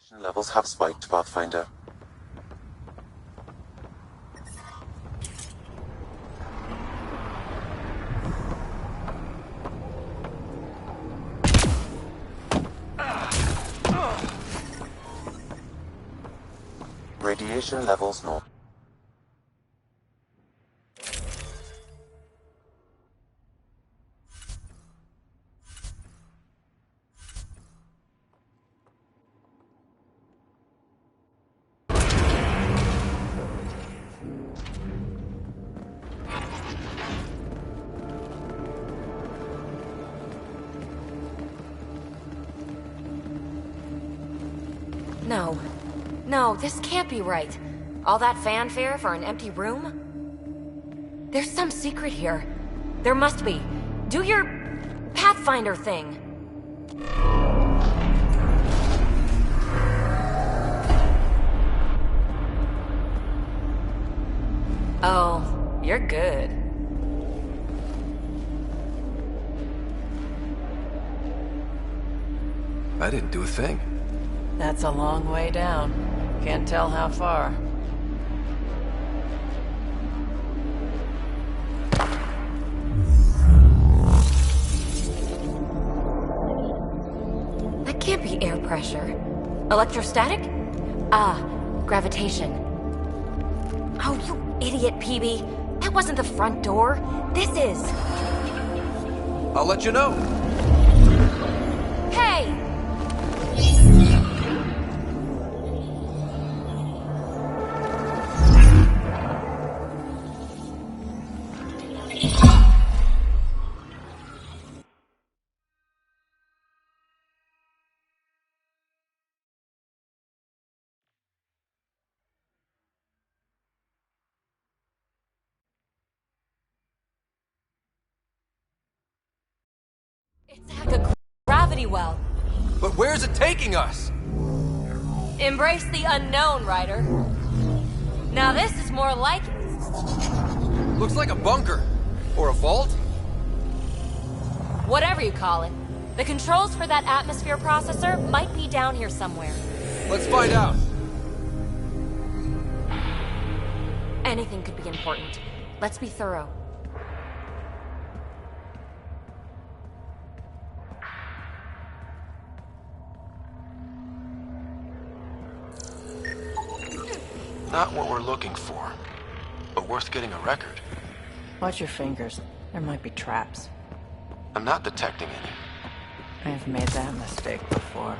Radiation levels have spiked, Pathfinder. Radiation levels normal. No, this can't be right. All that fanfare for an empty room? There's some secret here. There must be. Do your Pathfinder thing. Oh, you're good. I didn't do a thing. That's a long way down. Can't tell how far. That can't be air pressure. Electrostatic? Ah, gravitation. Oh, you idiot, PB. That wasn't the front door. This is. I'll let you know. Hey! It's like a gravity well. But where's it taking us? Embrace the unknown, Ryder. Now this is more like it. Looks like a bunker. Or a vault? Whatever you call it. The controls for that atmosphere processor might be down here somewhere. Let's find out. Anything could be important. Let's be thorough. Not what we're looking for, but worth getting a record. Watch your fingers. There might be traps. I'm not detecting any. I've made that mistake before.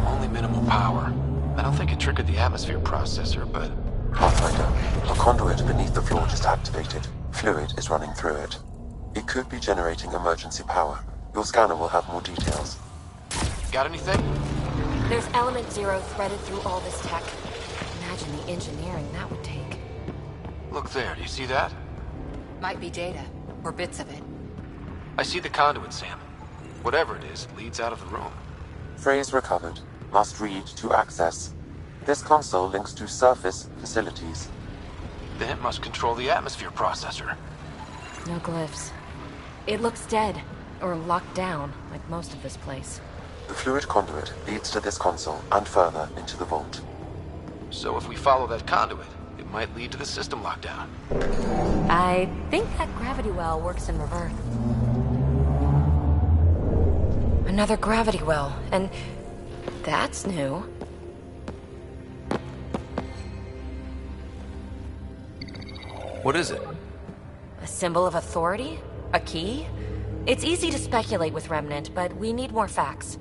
Only minimal power. I don't think it triggered the atmosphere processor, but... Pathfinder, a conduit beneath the floor just activated. Fluid is running through it. It could be generating emergency power. Your scanner will have more details. Got anything? There's element zero threaded through all this tech. Imagine the engineering that would take. Look there, do you see that? Might be data, or bits of it. I see the conduit, Sam. Whatever it is, leads out of the room. Phrase recovered. Must read to access. This console links to surface facilities. Then it must control the atmosphere processor. No glyphs. It looks dead, or locked down, like most of this place. The fluid conduit leads to this console and further into the vault. So if we follow that conduit, it might lead to the system lockdown. I think that gravity well works in reverse. Another gravity well, and that's new. What is it? A symbol of authority? A key? It's easy to speculate with Remnant, but we need more facts.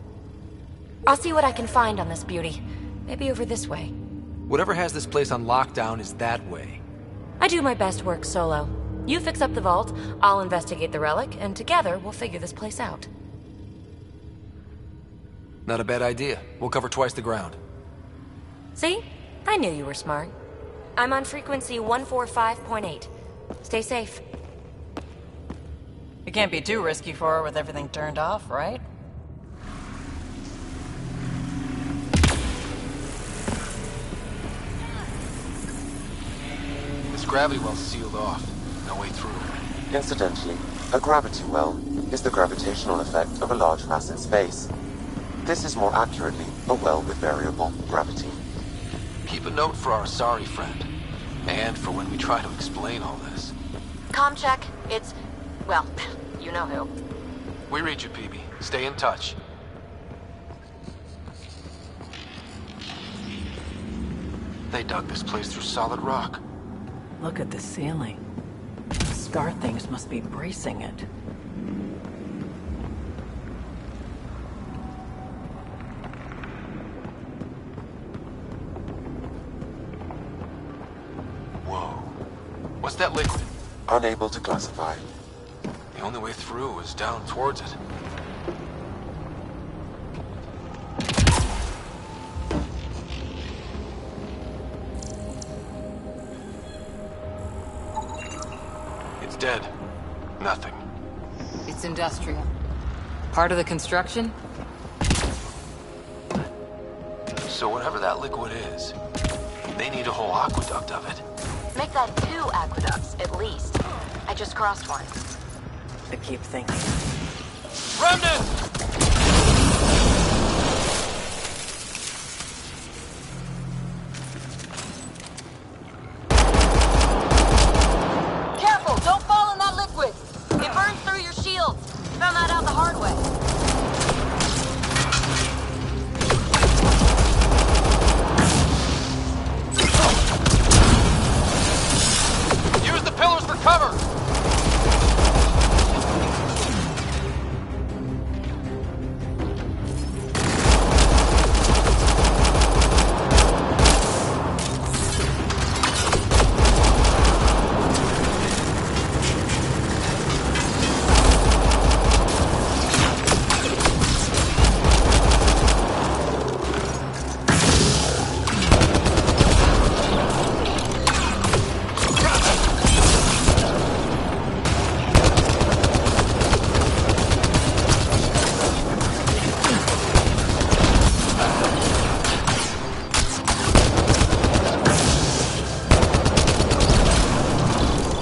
I'll see what I can find on this beauty. Maybe over this way. Whatever has this place on lockdown is that way. I do my best work solo. You fix up the vault, I'll investigate the relic, and together we'll figure this place out. Not a bad idea. We'll cover twice the ground. See? I knew you were smart. I'm on frequency 145.8. Stay safe. It can't be too risky for her with everything turned off, right? This gravity well's sealed off. no way through. Incidentally, a gravity well is the gravitational effect of a large mass in space. This is more accurately a well with variable gravity. Keep a note for our sorry friend. And for when we try to explain all this. Comm check. It's... well, you know who. We read you, PB. Stay in touch. They dug this place through solid rock. Look at the ceiling. The star things must be bracing it. Whoa. What's that liquid? Unable to classify. The only way through is down towards it. It's dead. Nothing. It's industrial. Part of the construction? So whatever that liquid is, they need a whole aqueduct of it. Make that 2 aqueducts, at least. I just crossed one. I keep thinking. Remnant! Careful! Don't fall in that liquid! It burns through your shields. Found that out the hard way. Use the pillars for cover!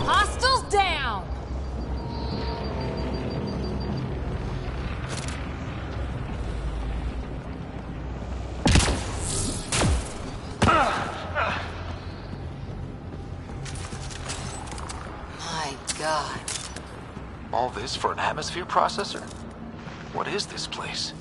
Hostiles down! My God. All this for an atmosphere processor? What is this place?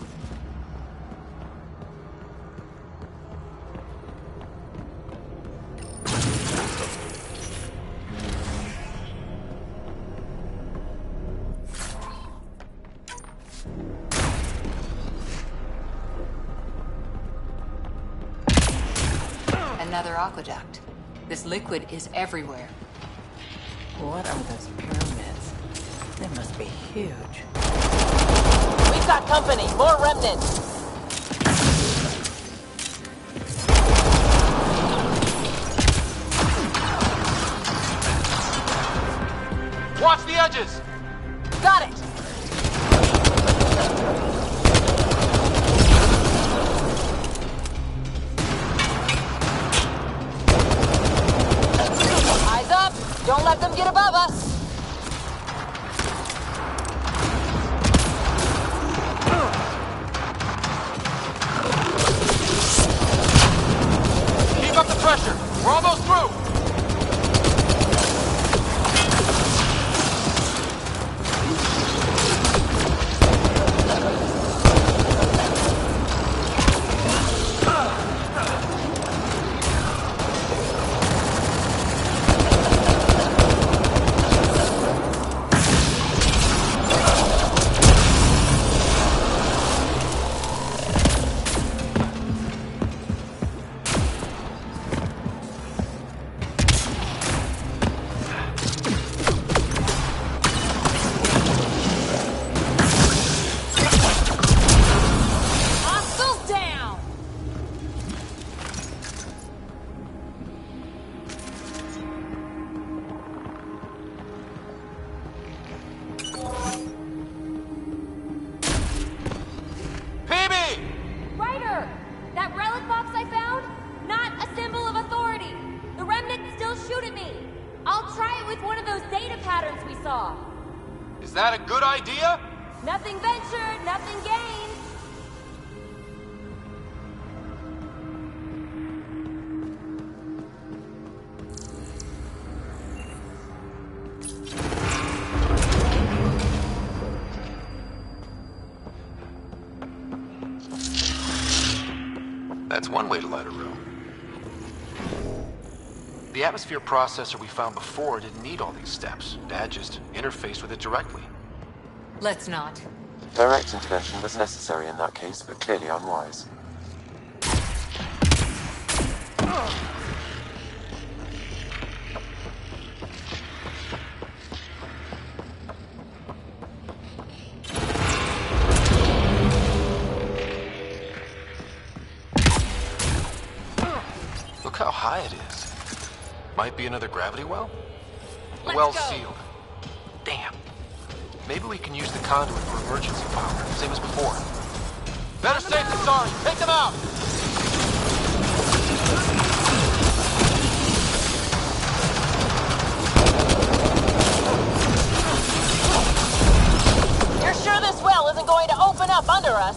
Another aqueduct. This liquid is everywhere. What are those pyramids? They must be huge. We've got company. More remnants. Watch the edges! Got it. Eyes up. Don't let them get above us. Keep up the pressure! We're almost through! with one of those data patterns we saw. Is that a good idea? Nothing ventured, nothing gained. That's one way to light a room. The atmosphere processor we found before didn't need all these steps. Dad just interfaced with it directly. Let's not. Direct intervention was necessary in that case, but clearly unwise. Look how high it is. Might be another gravity well? Let's Well go. sealed. Damn. Maybe we can use the conduit for emergency power, same as before. Better safe than sorry. Take them out! You're sure this well isn't going to open up under us?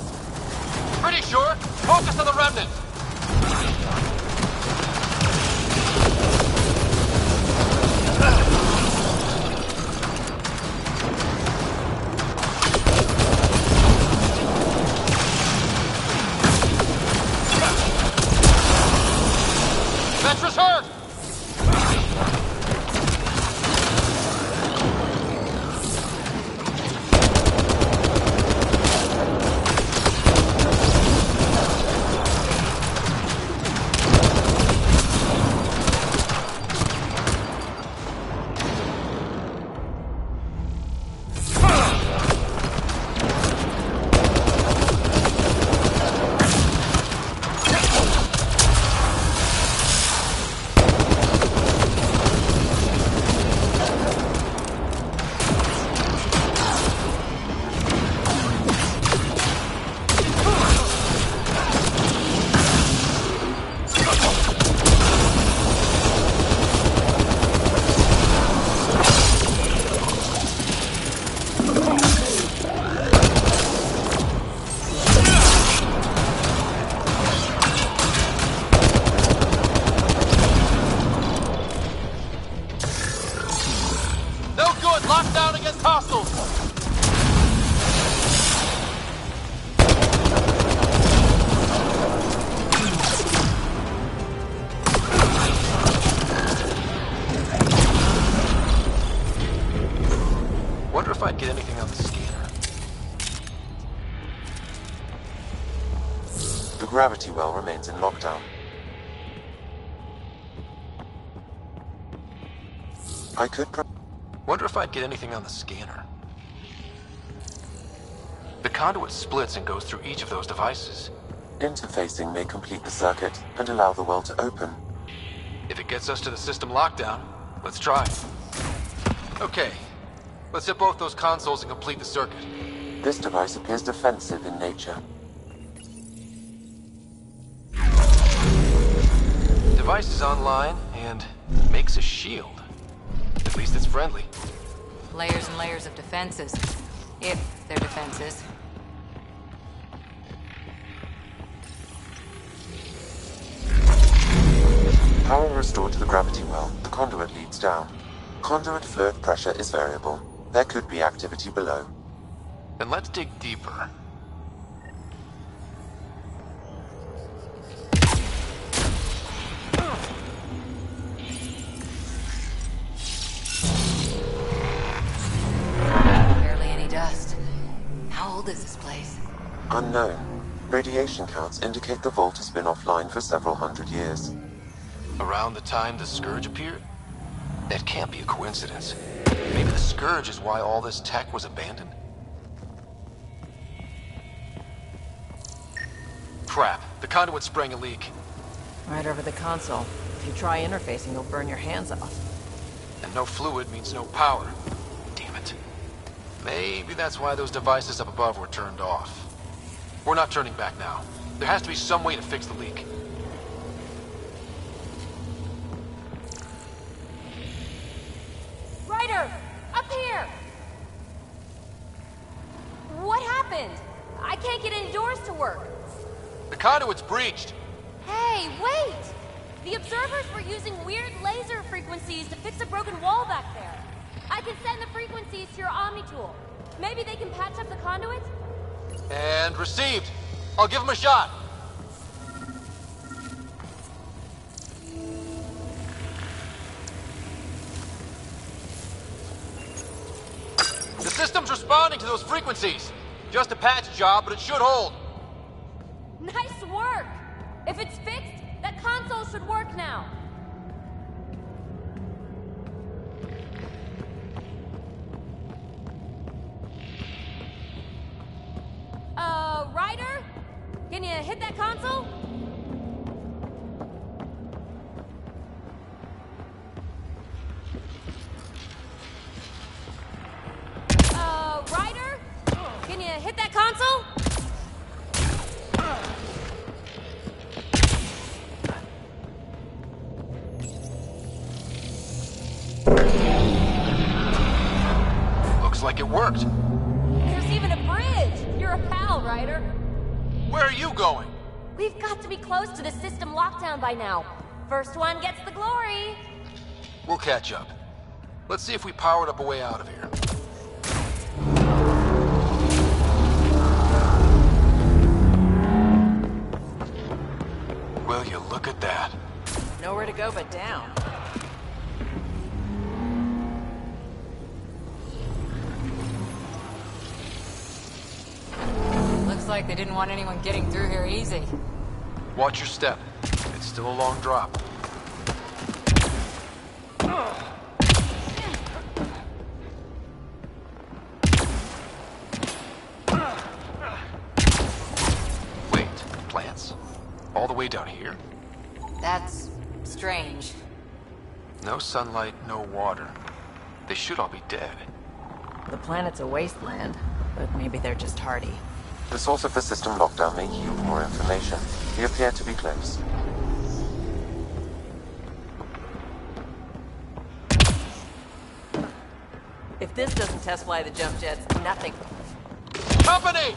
Pretty sure. Focus on the remnant. Ventress hurt! No good! Lockdown against hostiles! Wonder if I'd get anything on the scanner. The gravity well remains in lockdown. I could Wonder if I'd get anything on the scanner. The conduit splits and goes through each of those devices. Interfacing may complete the circuit and allow the well to open. If it gets us to the system lockdown, let's try. Okay, let's hit both those consoles and complete the circuit. This device appears defensive in nature. Device is online and makes a shield. At least it's friendly. Layers and layers of defenses. If they're defenses. Power restored to the gravity well. The conduit leads down. Conduit fluid pressure is variable. There could be activity below. Then let's dig deeper. Barely any dust. How old is this place? Unknown. Radiation counts indicate the vault has been offline for several hundred years. Around the time the Scourge appeared? That can't be a coincidence. Maybe the Scourge is why all this tech was abandoned? Crap, the conduit's spraying a leak. Right over the console. If you try interfacing, you'll burn your hands off. And no fluid means no power. Damn it. Maybe that's why those devices up above were turned off. We're not turning back now. There has to be some way to fix the leak. to work. The conduit's breached. Hey, wait! The observers were using weird laser frequencies to fix a broken wall back there. I can send the frequencies to your Omni tool. Maybe they can patch up the conduit? And received. I'll give him a shot. The system's responding to those frequencies. Just a patch job, but it should hold. Nice work! If it's fixed, that console should work now. Ryder? Can you hit that console? Ryder? Can you hit that console? Looks like it worked. There's even a bridge! You're a pal, Ryder. Where are you going? We've got to be close to the system lockdown by now. First one gets the glory. We'll catch up. Let's see if we powered up a way out of here. Will you look at that? Nowhere to go but down. Looks like they didn't want anyone getting through here easy. Watch your step. It's still a long drop. Wait, plants? All the way down here? That's strange. No sunlight, no water. They should all be dead. The planet's a wasteland, but maybe they're just hardy. The source of the system lockdown may yield more information. We appear to be close. If this doesn't test fly the jump jets, nothing. Company!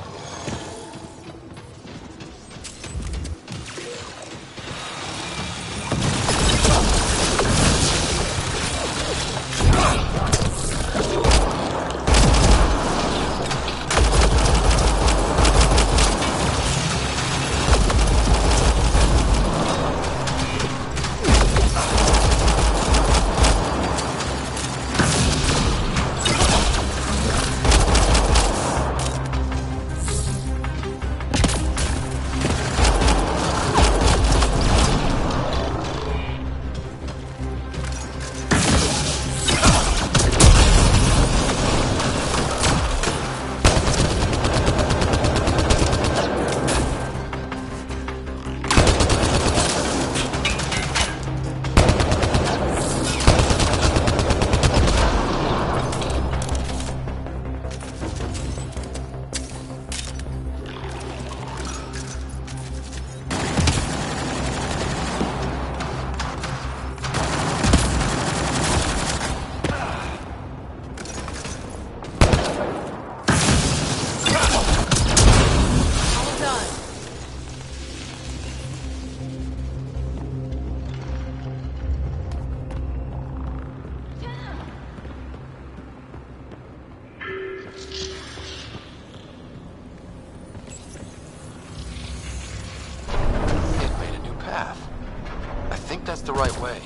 That's the right way.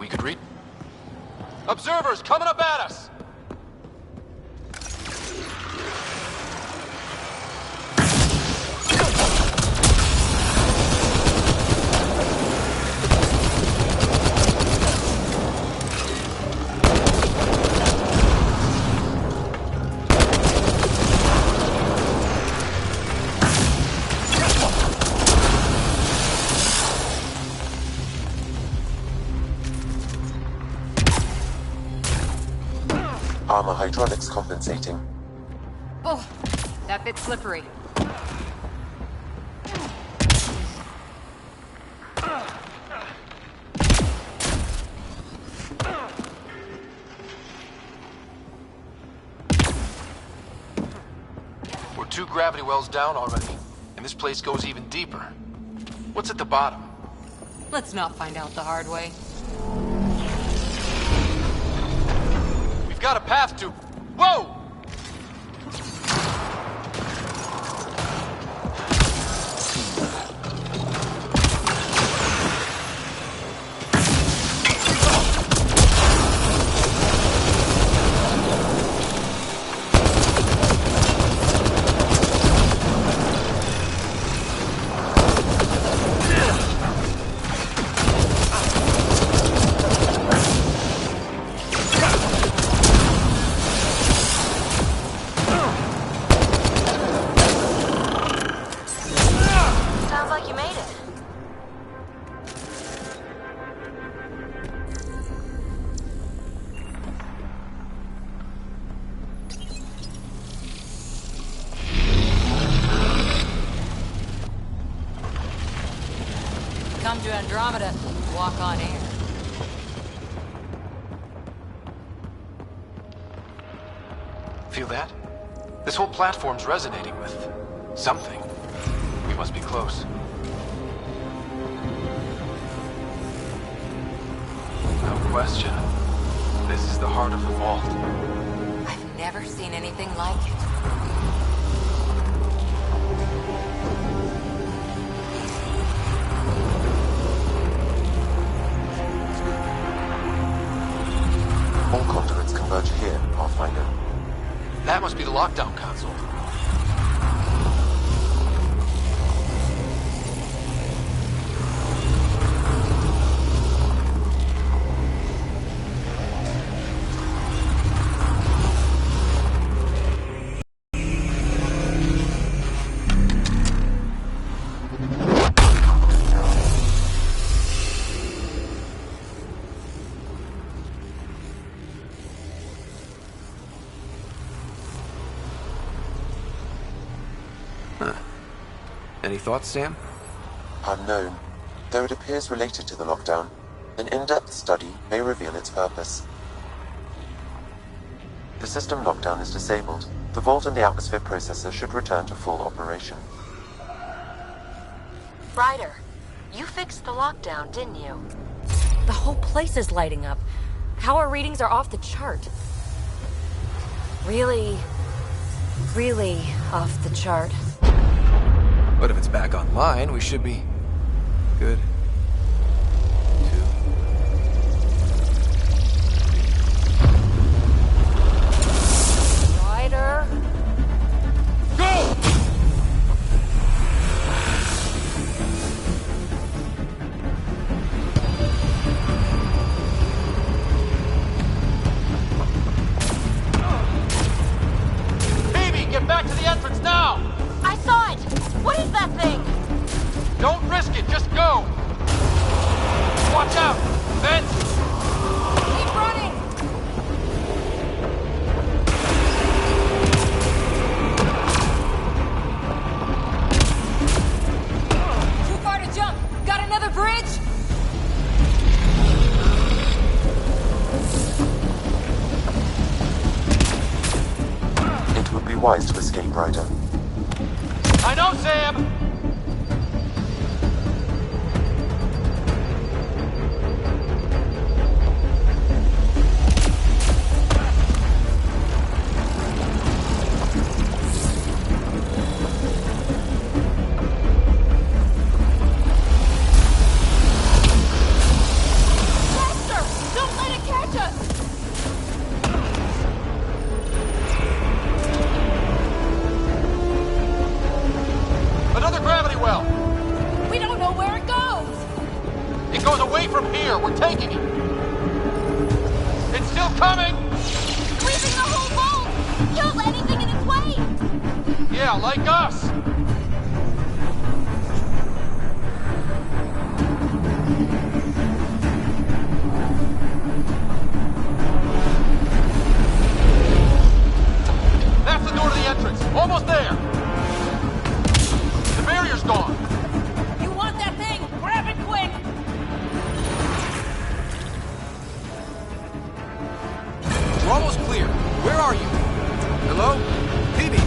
We could read... Observers coming up at us! Armor hydraulics compensating. Oh, that bit's slippery. We're 2 gravity wells down already, and this place goes even deeper. What's at the bottom? Let's not find out the hard way. We've got a path to... Whoa! Sounds like you made it. Come to Andromeda, walk on air. Feel that? This whole platform's resonating with... something. We must be close. No question. This is the heart of the vault. I've never seen anything like it. All conduits converge here, Pathfinder. That must be the lockdown console. Any thoughts, Sam? Unknown. Though it appears related to the lockdown, an in-depth study may reveal its purpose. The system lockdown is disabled. The vault and the atmosphere processor should return to full operation. Ryder, you fixed the lockdown, didn't you? The whole place is lighting up. Power readings are off the chart. Really off the chart. But if it's back online, we should be... good. Ryder? Go! Baby, get back to the entrance now! I saw it! What is that thing? Don't risk it, just go! Watch out! Vents! Keep running! Too far to jump! Got another bridge? It would be wise to escape, Ryder. I know, Sam! Faster! Don't let it catch us! Another gravity well! We don't know where it goes! It goes away from here. We're taking it. It's still coming! Sweeping the whole vault! Kill anything in its way! Yeah, like us! That's the door to the entrance. Almost there. The barrier's gone. You want that thing? Grab it quick! We're almost clear. Where are you? Hello? Phoebe?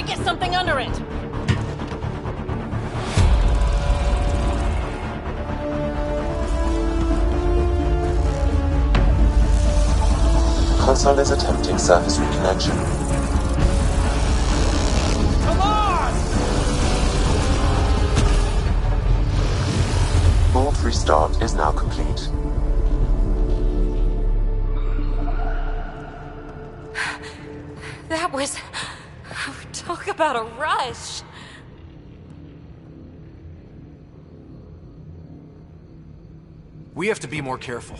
to get something under it! Console is attempting surface reconnection. Come on! Board restart is now complete. That was... Talk about a rush. We have to be more careful.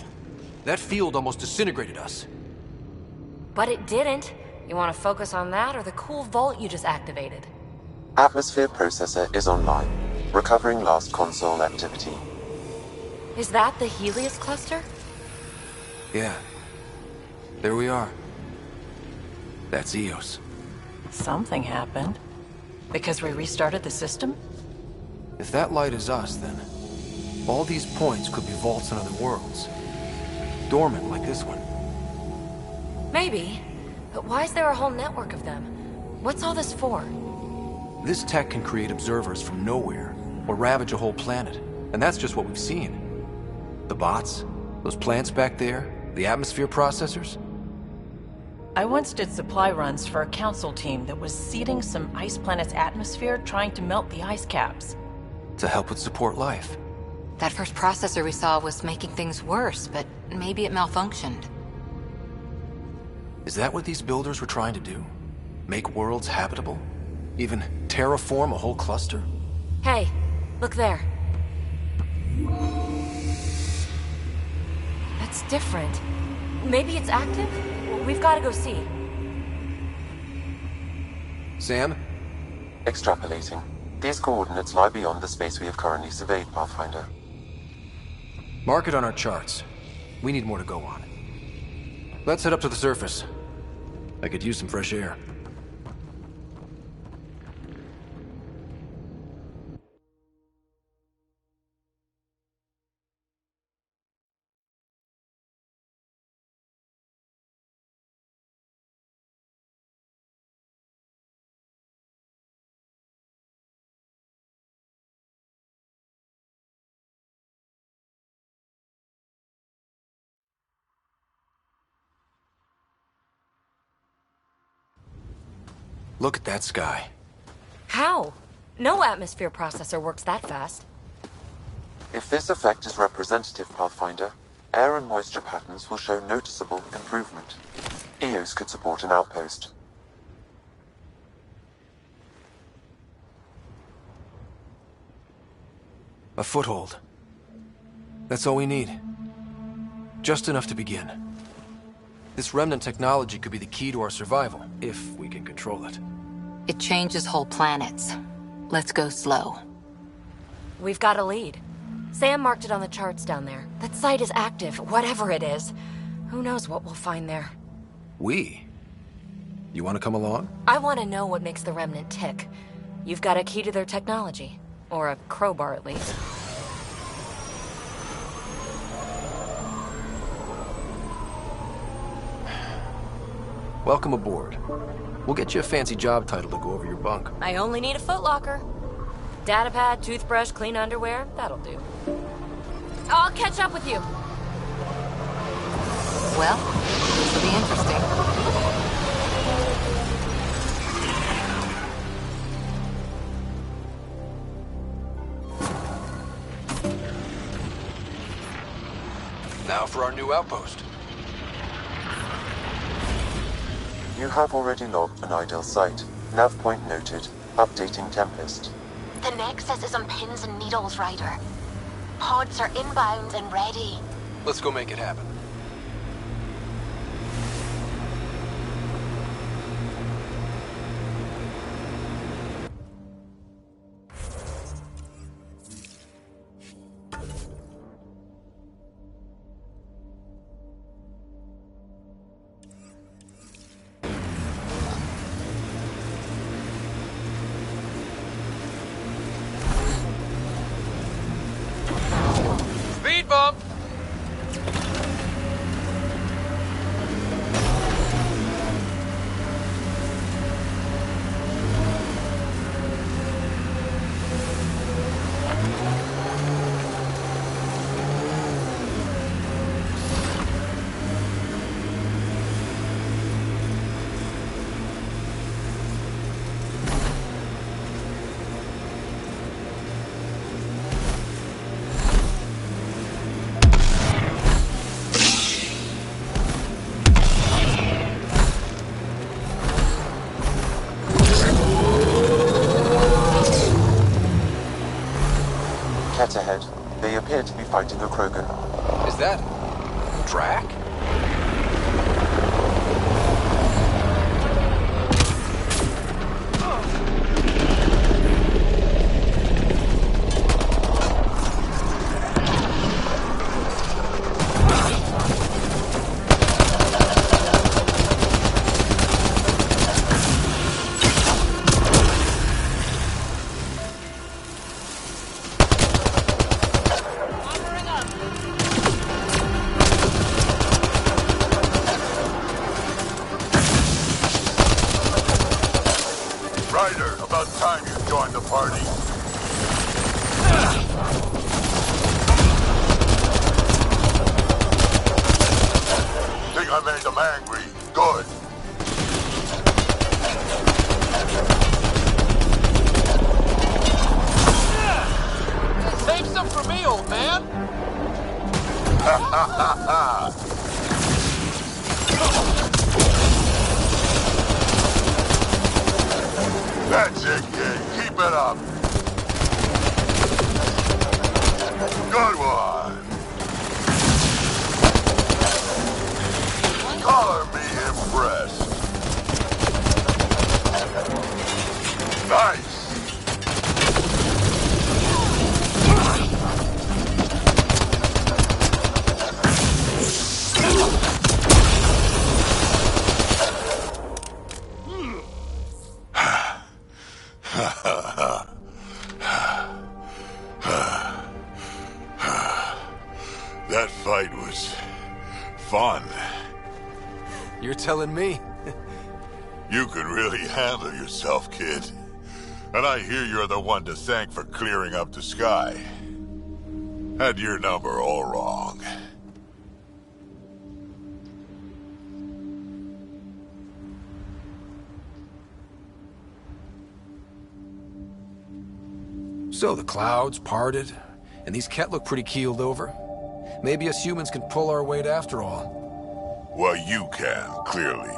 That field almost disintegrated us. But it didn't. You want to focus on that or the cool vault you just activated? Atmosphere processor is online, recovering last console activity. Is that the Helios cluster? Yeah. There we are. That's Eos. Something happened. Because we restarted the system? If that light is us, then all these points could be vaults in other worlds. Dormant like this one. Maybe. But why is there a whole network of them? What's all this for? This tech can create observers from nowhere, or ravage a whole planet. And that's just what we've seen. The bots, those plants back there, the atmosphere processors. I once did supply runs for a council team that was seeding some ice planet's atmosphere, trying to melt the ice caps. To help with support life. That first processor we saw was making things worse, but maybe it malfunctioned. Is that what these builders were trying to do? Make worlds habitable? Even terraform a whole cluster? Hey, look there. That's different. Maybe it's active? We've got to go see. Sam? Extrapolating. These coordinates lie beyond the space we have currently surveyed, Pathfinder. Mark it on our charts. We need more to go on. Let's head up to the surface. I could use some fresh air. Look at that sky. How? No atmosphere processor works that fast. If this effect is representative, Pathfinder, air and moisture patterns will show noticeable improvement. Eos could support an outpost. A foothold. That's all we need. Just enough to begin. This remnant technology could be the key to our survival, if we can control it. It changes whole planets. Let's go slow. We've got a lead. Sam marked it on the charts down there. That site is active, whatever it is. Who knows what we'll find there. We? You want to come along? I want to know what makes the Remnant tick. You've got a key to their technology. Or a crowbar, at least. Welcome aboard. We'll get you a fancy job title to go over your bunk. I only need a footlocker. Datapad, toothbrush, clean underwear, that'll do. I'll catch up with you. Well, this will be interesting. Now for our new outpost. You have already logged an ideal site. Nav point noted. Updating Tempest. The Nexus is on pins and needles, Ryder. Pods are inbound and ready. Let's go make it happen. Speed bump! Right ahead, they appear to be fighting a Krogan. Is that... Drac? Ryder, about time you joined the party. Think I made them angry? Good. Save some for me, old man! Ha ha ha ha! That's it, kid. Keep it up. Good one. Color me impressed. Nice. That fight was fun. You're telling me? You could really handle yourself, kid. And I hear you're the one to thank for clearing up the sky. Had your number all wrong. So the clouds parted, and these Ket look pretty keeled over. Maybe us humans can pull our weight after all. Well, you can, clearly.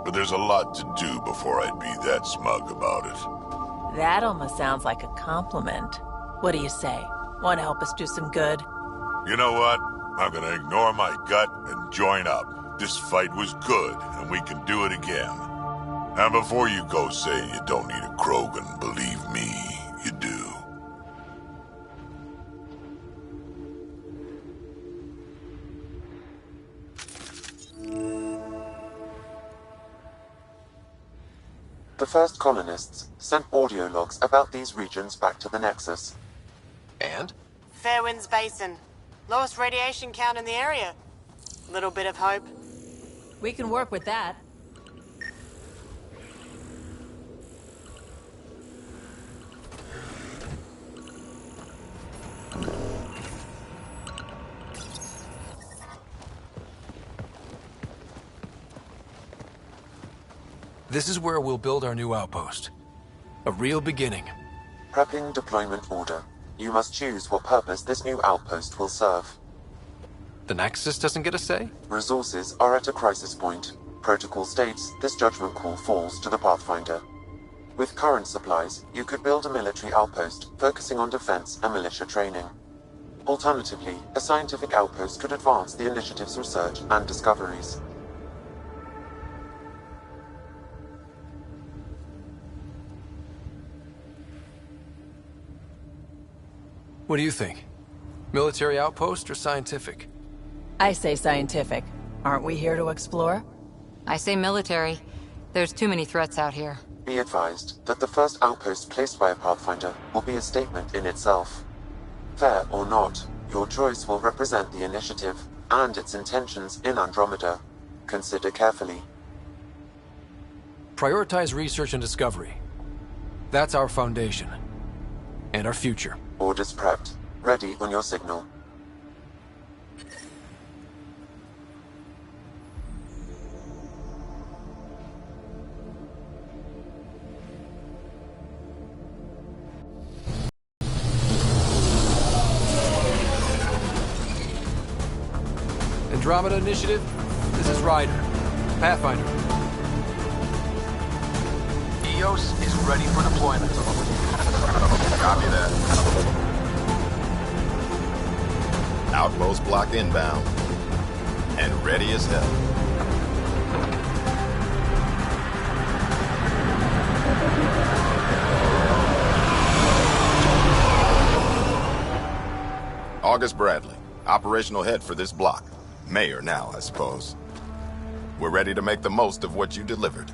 But there's a lot to do before I'd be that smug about it. That almost sounds like a compliment. What do you say? Want to help us do some good? You know what? I'm gonna ignore my gut and join up. This fight was good, and we can do it again. And before you go say you don't need a Krogan, believe me, you do. The first colonists sent audio logs about these regions back to the Nexus. And? Fairwinds Basin. Lowest radiation count in the area. Little bit of hope. We can work with that. This is where we'll build our new outpost. A real beginning. Prepping deployment order. You must choose what purpose this new outpost will serve. The Nexus doesn't get a say? Resources are at a crisis point. Protocol states this judgment call falls to the Pathfinder. With current supplies, you could build a military outpost focusing on defense and militia training. Alternatively, a scientific outpost could advance the initiative's research and discoveries. What do you think? Military outpost or scientific? I say scientific. Aren't we here to explore? I say military. There's too many threats out here. Be advised that the first outpost placed by a Pathfinder will be a statement in itself. Fair or not, your choice will represent the initiative and its intentions in Andromeda. Consider carefully. Prioritize research and discovery. That's our foundation. And our future. Orders prepped. Ready on your signal. Andromeda Initiative, this is Ryder. Pathfinder. EOS is ready for deployment. Copy that. Outpost block inbound. And ready as hell. August Bradley, operational head for this block. Mayor now, I suppose. We're ready to make the most of what you delivered.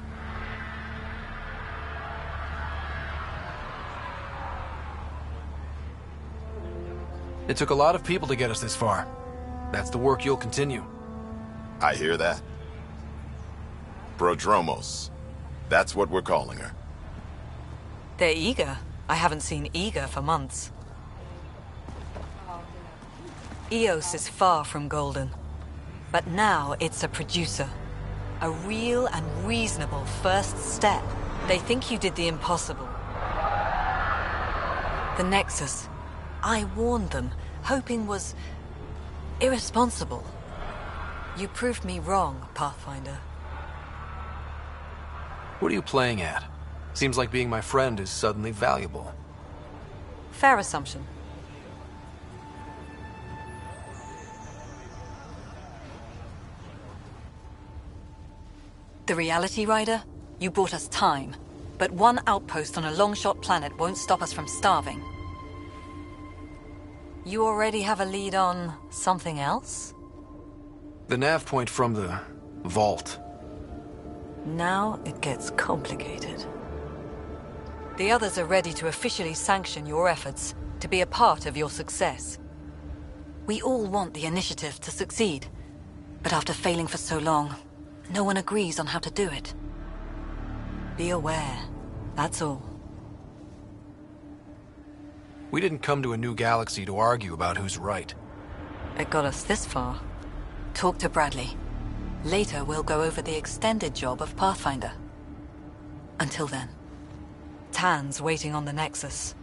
It took a lot of people to get us this far. That's the work you'll continue. I hear that. Prodromos. That's what we're calling her. They're eager. I haven't seen eager for months. EOS is far from golden. But now it's a producer. A real and reasonable first step. They think you did the impossible. The Nexus. I warned them, hoping was irresponsible. You proved me wrong, Pathfinder. What are you playing at? Seems like being my friend is suddenly valuable. Fair assumption. The Reality Rider? You bought us time. But one outpost on a long-shot planet won't stop us from starving. You already have a lead on something else? The nav point from the vault. Now it gets complicated. The others are ready to officially sanction your efforts, to be a part of your success. We all want the initiative to succeed, but after failing for so long, no one agrees on how to do it. Be aware, that's all. We didn't come to a new galaxy to argue about who's right. It got us this far. Talk to Bradley. Later, we'll go over the extended job of Pathfinder. Until then, Tan's waiting on the Nexus.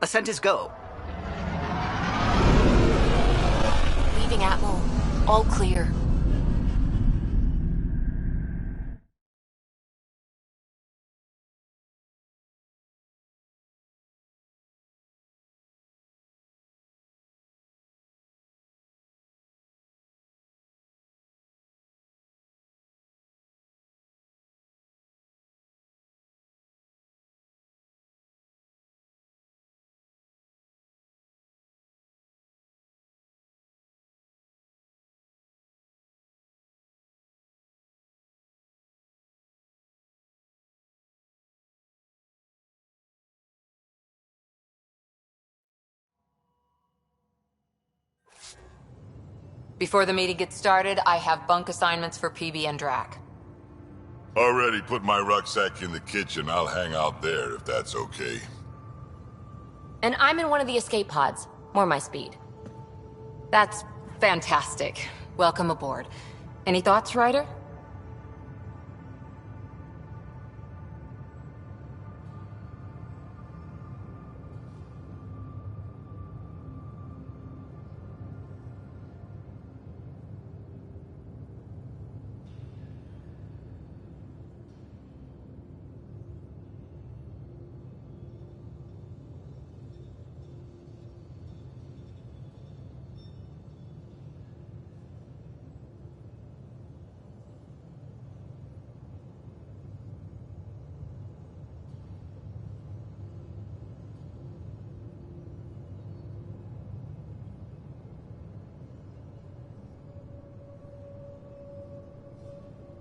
Ascent is go. Leaving Atmo. All clear. Before the meeting gets started, I have bunk assignments for PB and Drac. Already put my rucksack in the kitchen. I'll hang out there if that's okay. And I'm in one of the escape pods. More my speed. That's fantastic. Welcome aboard. Any thoughts, Ryder?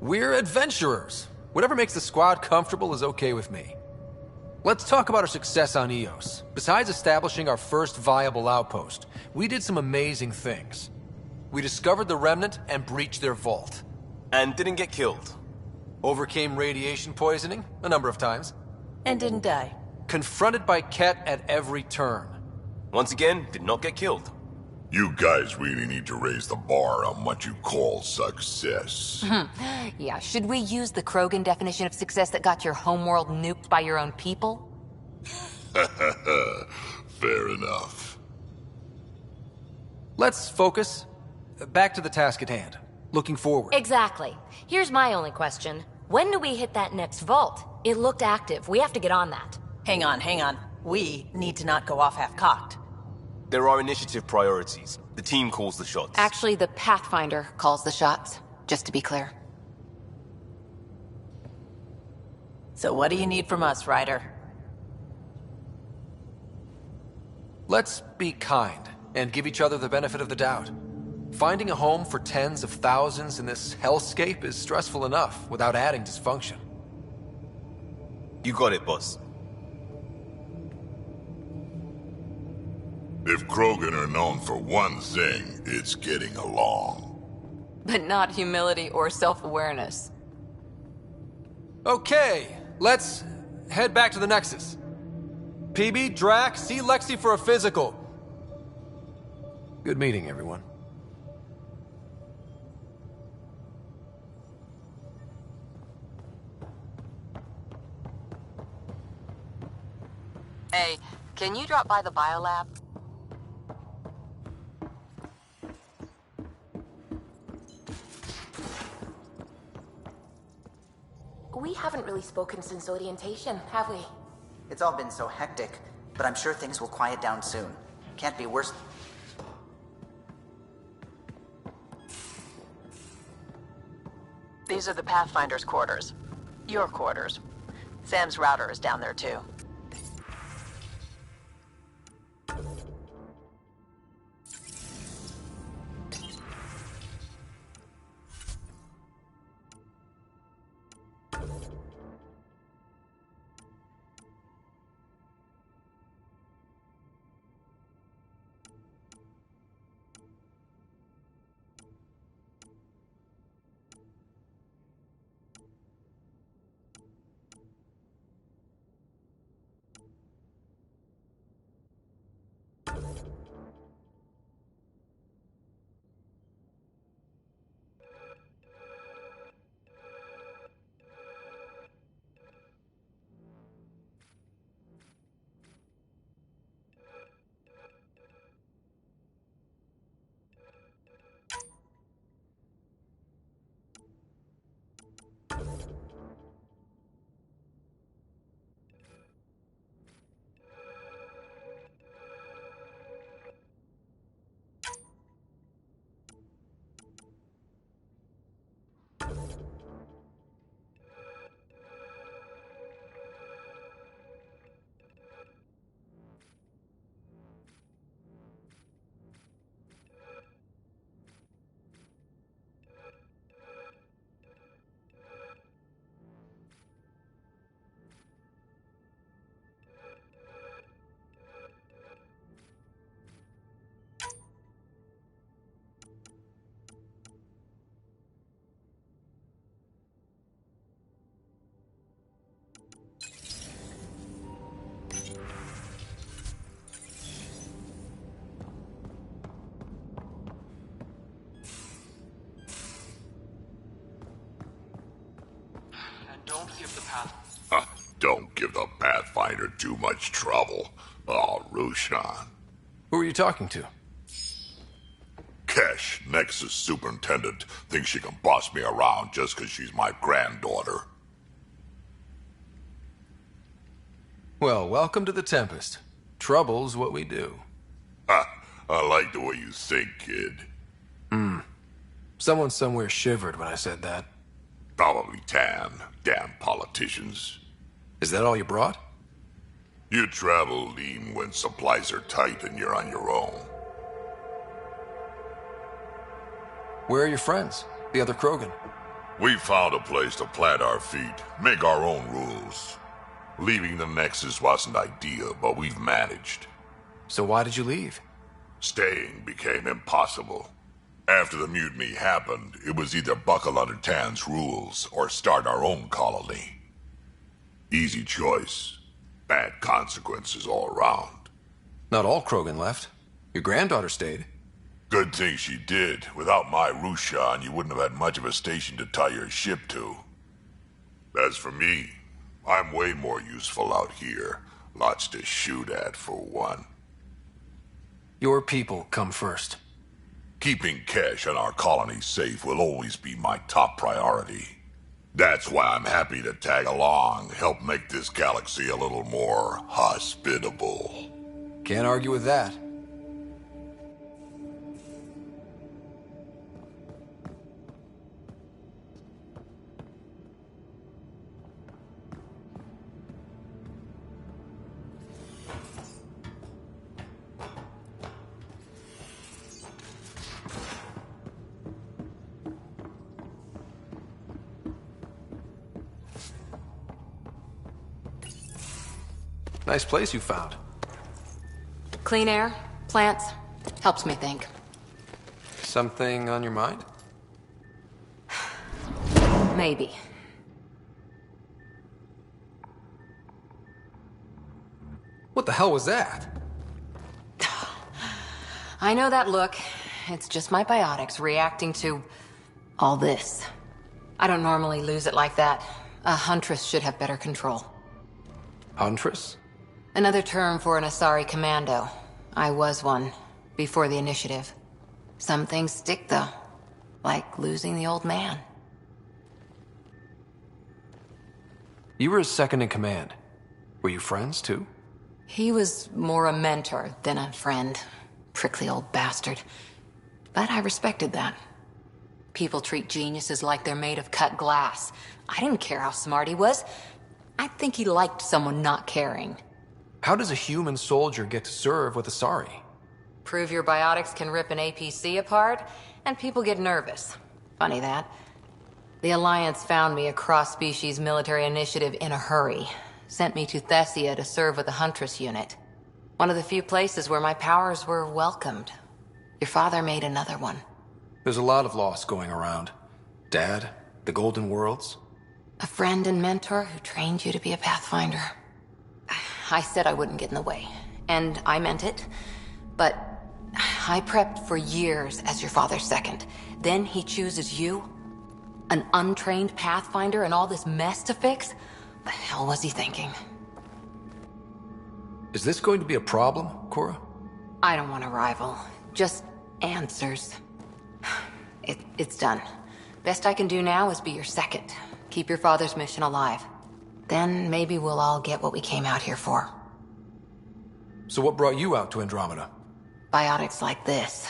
We're adventurers. Whatever makes the squad comfortable is okay with me. Let's talk about our success on Eos. Besides establishing our first viable outpost, we did some amazing things. We discovered the Remnant and breached their vault. And didn't get killed. Overcame radiation poisoning a number of times. And didn't die. Confronted by Ket at every turn. Once again, did not get killed. You guys really need to raise the bar on what you call success. Yeah, should we use the Krogan definition of success that got your homeworld nuked by your own people? Fair enough. Let's focus. Back to the task at hand. Looking forward. Exactly. Here's my only question. When do we hit that next vault? It looked active. We have to get on that. Hang on, hang on. We need to not go off half-cocked. There are initiative priorities. The team calls the shots. Actually, the Pathfinder calls the shots, just to be clear. So what do you need from us, Ryder? Let's be kind and give each other the benefit of the doubt. Finding a home for tens of thousands in this hellscape is stressful enough without adding dysfunction. You got it, boss. If Krogan are known for one thing, it's getting along. But not humility or self-awareness. Okay, let's head back to the Nexus. PB, Drac, see Lexi for a physical. Good meeting, everyone. Hey, can you drop by the biolab? We haven't really spoken since orientation, have we? It's all been so hectic, but I'm sure things will quiet down soon. Can't be worse. These are the Pathfinder's quarters. Your quarters. Sam's router is down there too. Don't give the path. Don't give the Pathfinder too much trouble. Oh, Rushan. Who are you talking to? Kesh, Nexus Superintendent, thinks she can boss me around just because she's my granddaughter. Well, welcome to the Tempest. Trouble's what we do. I like the way you think, kid. Someone somewhere shivered when I said that. Probably Tan. Damn politicians. Is that all you brought? You travel lean when supplies are tight and you're on your own. Where are your friends? The other Krogan? We found a place to plant our feet, make our own rules. Leaving the Nexus wasn't ideal, but we've managed. So why did you leave? Staying became impossible. After the mutiny happened, it was either buckle under Tan's rules or start our own colony. Easy choice. Bad consequences all around. Not all Krogan left. Your granddaughter stayed. Good thing she did. Without my Rushan, you wouldn't have had much of a station to tie your ship to. As for me, I'm way more useful out here. Lots to shoot at, for one. Your people come first. Keeping Kesh and our colony safe will always be my top priority. That's why I'm happy to tag along, help make this galaxy a little more hospitable. Can't argue with that. Nice place you found. Clean air, plants, helps me think. Something on your mind? Maybe. What the hell was that? I know that look. It's just my biotics reacting to all this. I don't normally lose it like that. A huntress should have better control. Huntress? Another term for an Asari commando. I was one, before the initiative. Some things stick, though. Like losing the old man. You were his second in command. Were you friends, too? He was more a mentor than a friend. Prickly old bastard. But I respected that. People treat geniuses like they're made of cut glass. I didn't care how smart he was. I think he liked someone not caring. How does a human soldier get to serve with Asari? Prove your biotics can rip an APC apart, and people get nervous. Funny that. The Alliance found me a cross-species military initiative in a hurry. Sent me to Thessia to serve with the Huntress unit. One of the few places where my powers were welcomed. Your father made another one. There's a lot of loss going around. Dad, the Golden Worlds. A friend and mentor who trained you to be a Pathfinder. I said I wouldn't get in the way, and I meant it. But I prepped for years as your father's second. Then he chooses you? An untrained Pathfinder and all this mess to fix? The hell was he thinking? Is this going to be a problem, Cora? I don't want a rival. Just answers. It's done. Best I can do now is be your second. Keep your father's mission alive. Then maybe we'll all get what we came out here for. So what brought you out to Andromeda? Biotics like this.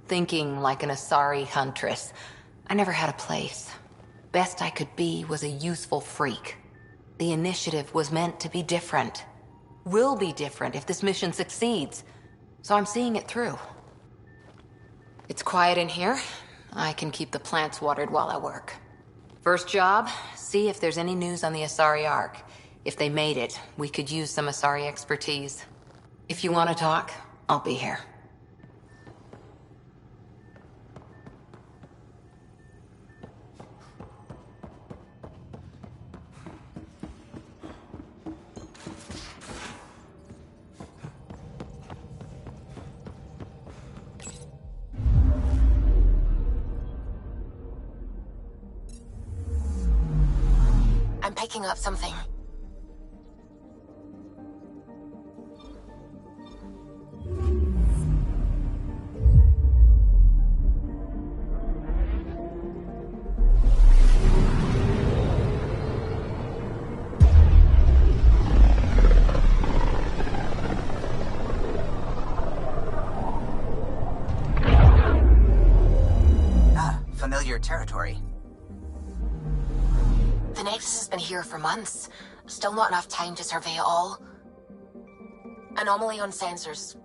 Thinking like an Asari huntress. I never had a place. Best I could be was a useful freak. The initiative was meant to be different. Will be different if this mission succeeds. So I'm seeing it through. It's quiet in here. I can keep the plants watered while I work. First job, see if there's any news on the Asari Ark. If they made it, we could use some Asari expertise. If you want to talk, I'll be here. I'm picking up something. Familiar territory. The Nexus has been here for months. Still not enough time to survey it all. Anomaly on sensors.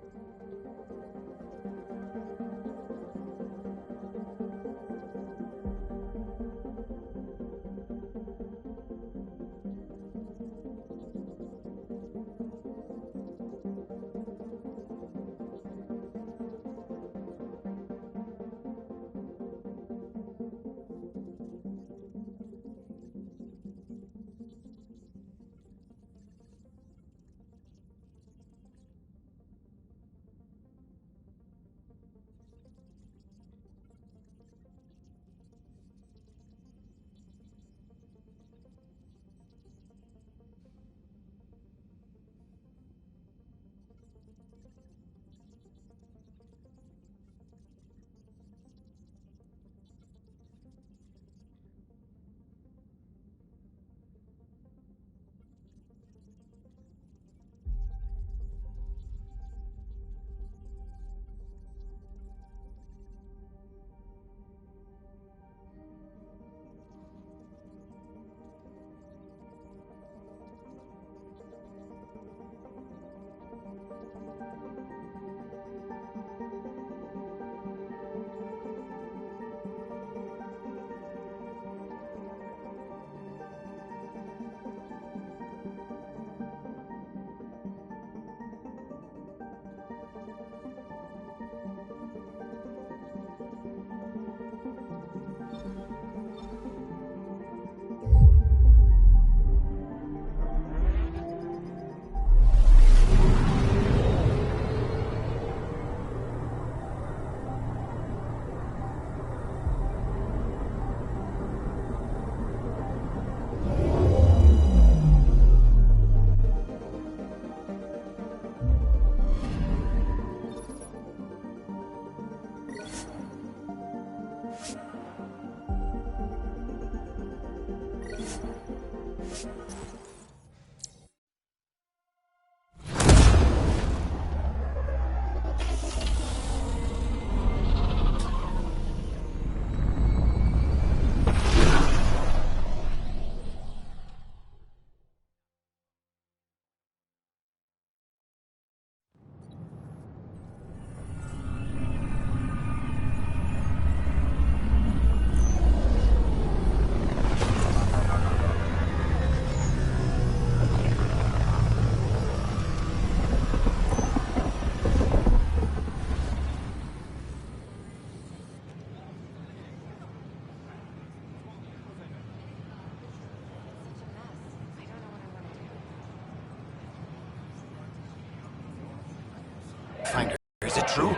Is it true?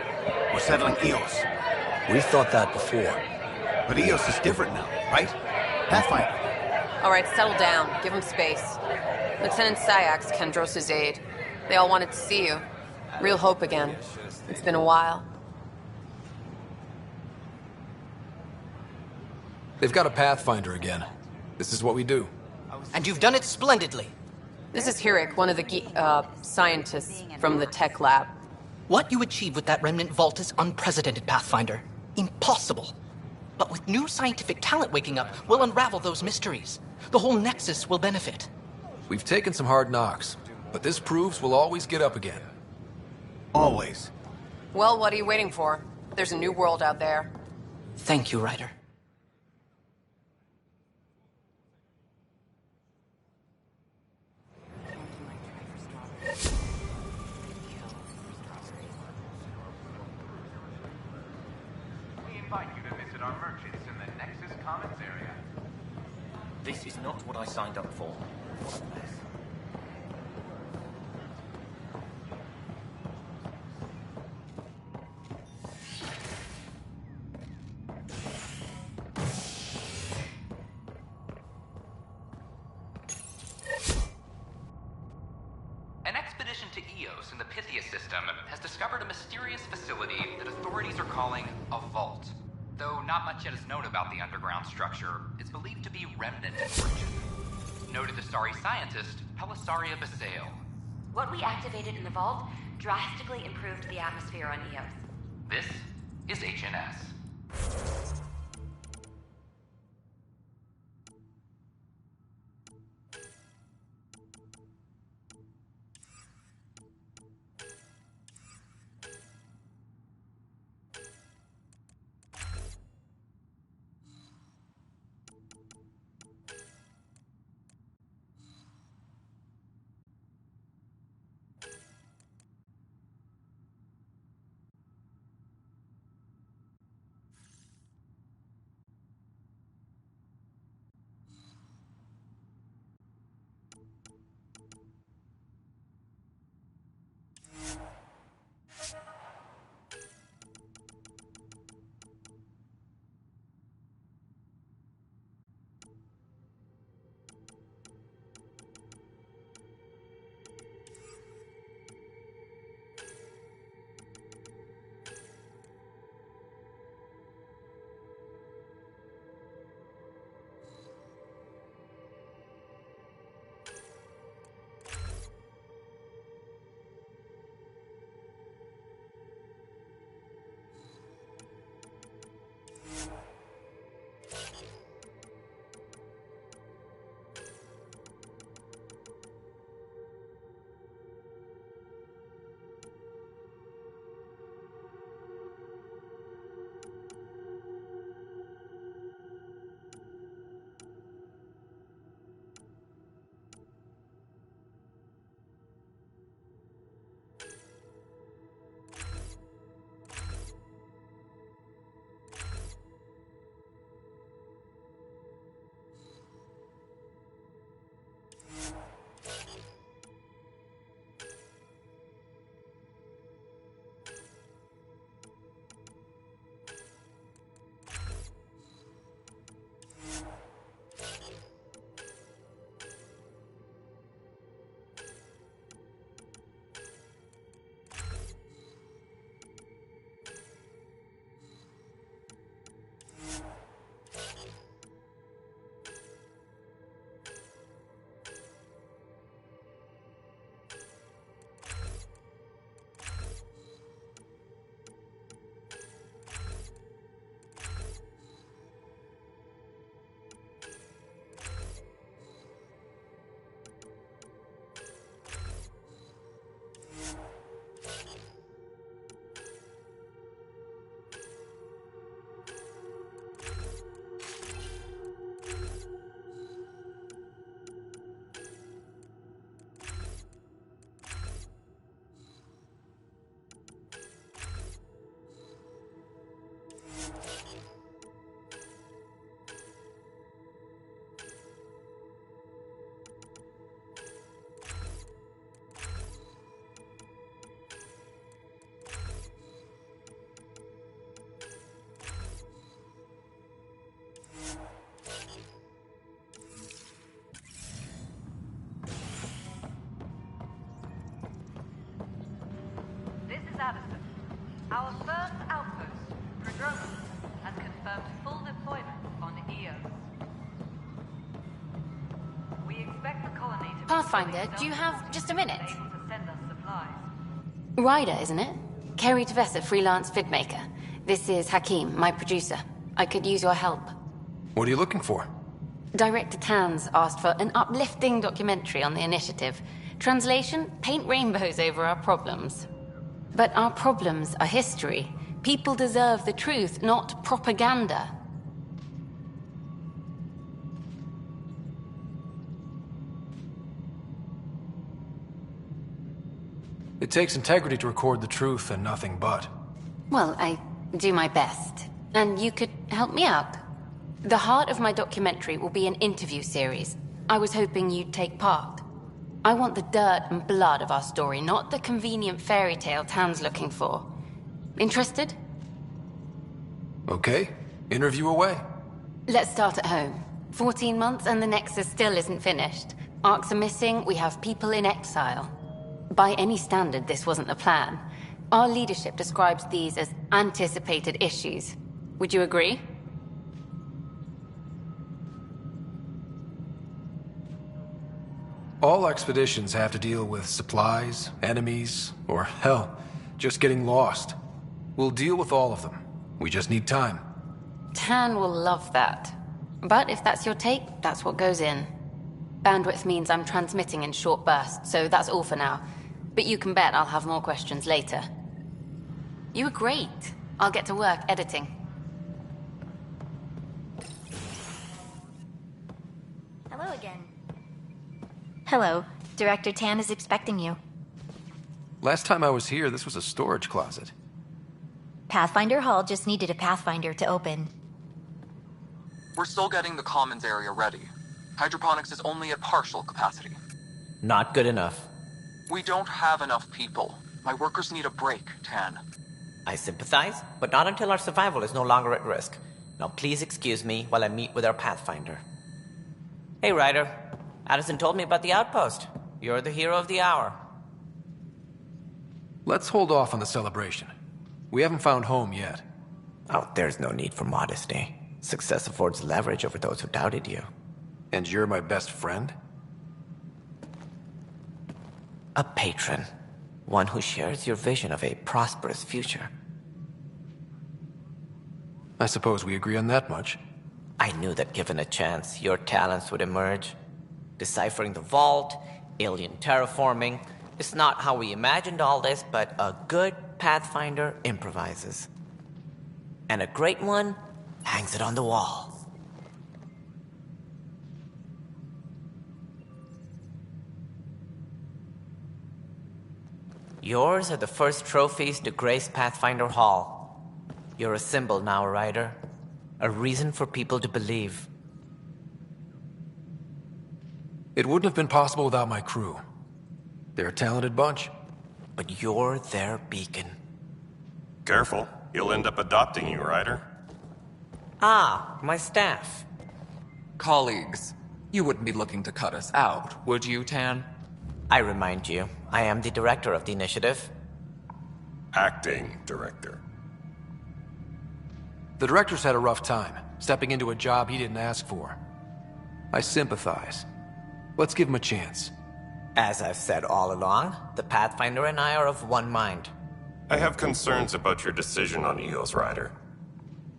We're settling Eos. We've thought that before. But Eos is different now, right? Pathfinder. All right, settle down. Give him space. Lieutenant Sayax, Kendros' aide. They all wanted to see you. Real hope again. It's been a while. They've got a Pathfinder again. This is what we do. And you've done it splendidly. This is Hirik, one of the scientists from the tech lab. What you achieved with that remnant vault is unprecedented, Pathfinder. Impossible. But with new scientific talent waking up, we'll unravel those mysteries. The whole Nexus will benefit. We've taken some hard knocks, but this proves we'll always get up again. Always. Well, what are you waiting for? There's a new world out there. Thank you, Ryder. This is not what I signed up for. An expedition to Eos in the Pythia system has discovered a mysterious facility that authorities are calling a vault. Though not much yet is known about the underground structure, it's believed to be remnant in origin. Noted Asari scientist Pelisaria Basale. What we activated in the vault drastically improved the atmosphere on Eos. This is HNS. Pathfinder, do you have just a minute? Ryder, isn't it? Kerry Tevessa, freelance vidmaker. This is Hakim, my producer. I could use your help. What are you looking for? Director Tanz asked for an uplifting documentary on the initiative. Translation, paint rainbows over our problems. But our problems are history. People deserve the truth, not propaganda. It takes integrity to record the truth and nothing but. Well, I do my best. And you could help me out. The heart of my documentary will be an interview series. I was hoping you'd take part. I want the dirt and blood of our story, not the convenient fairy tale Tan's looking for. Interested? Okay, interview away. Let's start at home. 14 months and the Nexus still isn't finished. Arcs are missing, we have people in exile. By any standard, this wasn't the plan. Our leadership describes these as anticipated issues. Would you agree? All expeditions have to deal with supplies, enemies, or hell, just getting lost. We'll deal with all of them. We just need time. Tan will love that. But if that's your take, that's what goes in. Bandwidth means I'm transmitting in short bursts, so that's all for now. But you can bet I'll have more questions later. You were great. I'll get to work editing. Hello again. Hello. Director Tan is expecting you. Last time I was here, this was a storage closet. Pathfinder Hall just needed a Pathfinder to open. We're still getting the commons area ready. Hydroponics is only at partial capacity. Not good enough. We don't have enough people. My workers need a break, Tan. I sympathize, but not until our survival is no longer at risk. Now please excuse me while I meet with our Pathfinder. Hey, Ryder. Addison told me about the outpost. You're the hero of the hour. Let's hold off on the celebration. We haven't found home yet. Oh, there's no need for modesty. Success affords leverage over those who doubted you. And you're my best friend? A patron. One who shares your vision of a prosperous future. I suppose we agree on that much. I knew that given a chance, your talents would emerge. Deciphering the vault, alien terraforming. It's not how we imagined all this, but a good Pathfinder improvises. And a great one hangs it on the wall. Yours are the first trophies to grace Pathfinder Hall. You're a symbol now, Ryder. A reason for people to believe. It wouldn't have been possible without my crew. They're a talented bunch. But you're their beacon. Careful. He'll end up adopting you, Ryder. Ah, my staff. Colleagues, you wouldn't be looking to cut us out, would you, Tan? I remind you, I am the director of the initiative. Acting director. The director's had a rough time, stepping into a job he didn't ask for. I sympathize. Let's give him a chance. As I've said all along, the Pathfinder and I are of one mind. I have concerns about your decision on EOS, Ryder.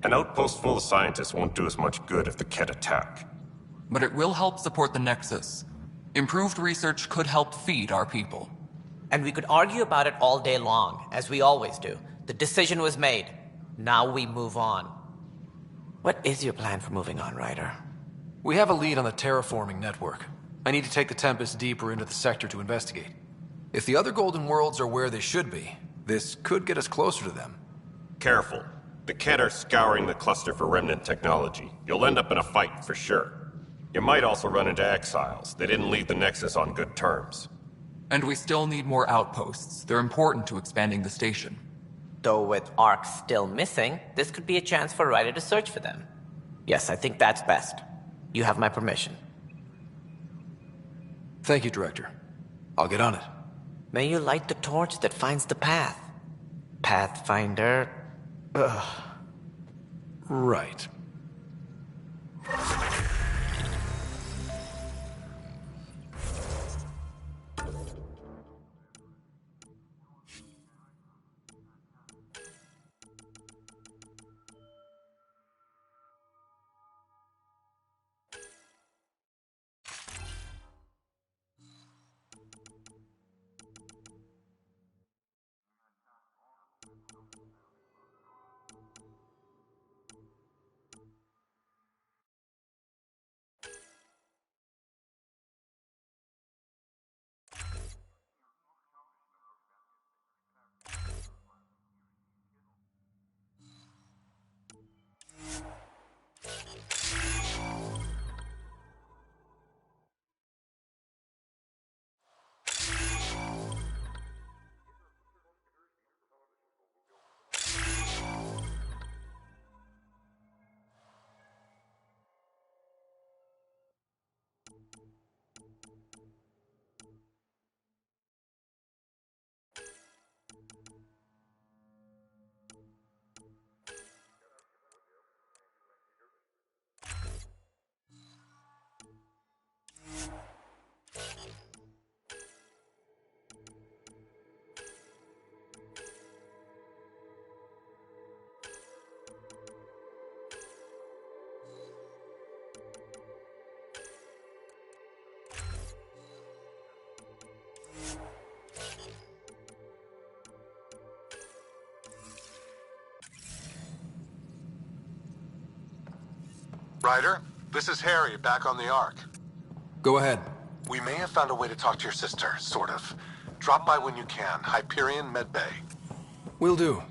An outpost full of scientists won't do us much good if the Kett attack. But it will help support the Nexus. Improved research could help feed our people. And we could argue about it all day long, as we always do. The decision was made. Now we move on. What is your plan for moving on, Ryder? We have a lead on the terraforming network. I need to take the Tempest deeper into the sector to investigate. If the other Golden Worlds are where they should be, this could get us closer to them. Careful. The Kett are scouring the cluster for remnant technology. You'll end up in a fight for sure. You might also run into exiles. They didn't leave the Nexus on good terms. And we still need more outposts. They're important to expanding the station. Though with Ark still missing, this could be a chance for Ryder to search for them. Yes, I think that's best. You have my permission. Thank you, Director. I'll get on it. May you light the torch that finds the path. Pathfinder. Ugh. Right. Ryder, this is Harry, back on the Ark. Go ahead. We may have found a way to talk to your sister, sort of. Drop by when you can. Hyperion Medbay. Will do.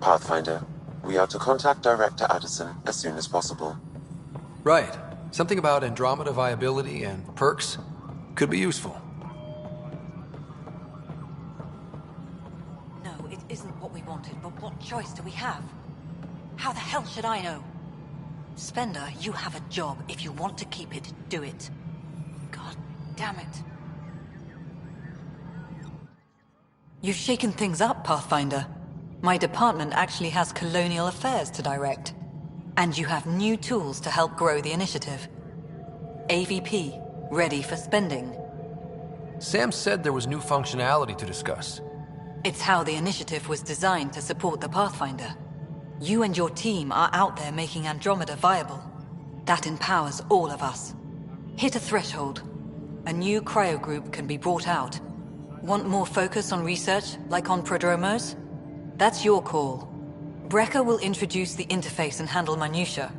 Pathfinder, we are to contact Director Addison as soon as possible. Right. Something about Andromeda viability and perks could be useful. No, it isn't what we wanted, but what choice do we have? How the hell should I know? Spender, you have a job. If you want to keep it, do it. God damn it. You've shaken things up, Pathfinder. My department actually has colonial affairs to direct. And you have new tools to help grow the initiative. AVP, ready for spending. Sam said there was new functionality to discuss. It's how the initiative was designed to support the Pathfinder. You and your team are out there making Andromeda viable. That empowers all of us. Hit a threshold. A new cryo group can be brought out. Want more focus on research, like on Prodromos? That's your call. Brecker will introduce the interface and handle minutiae.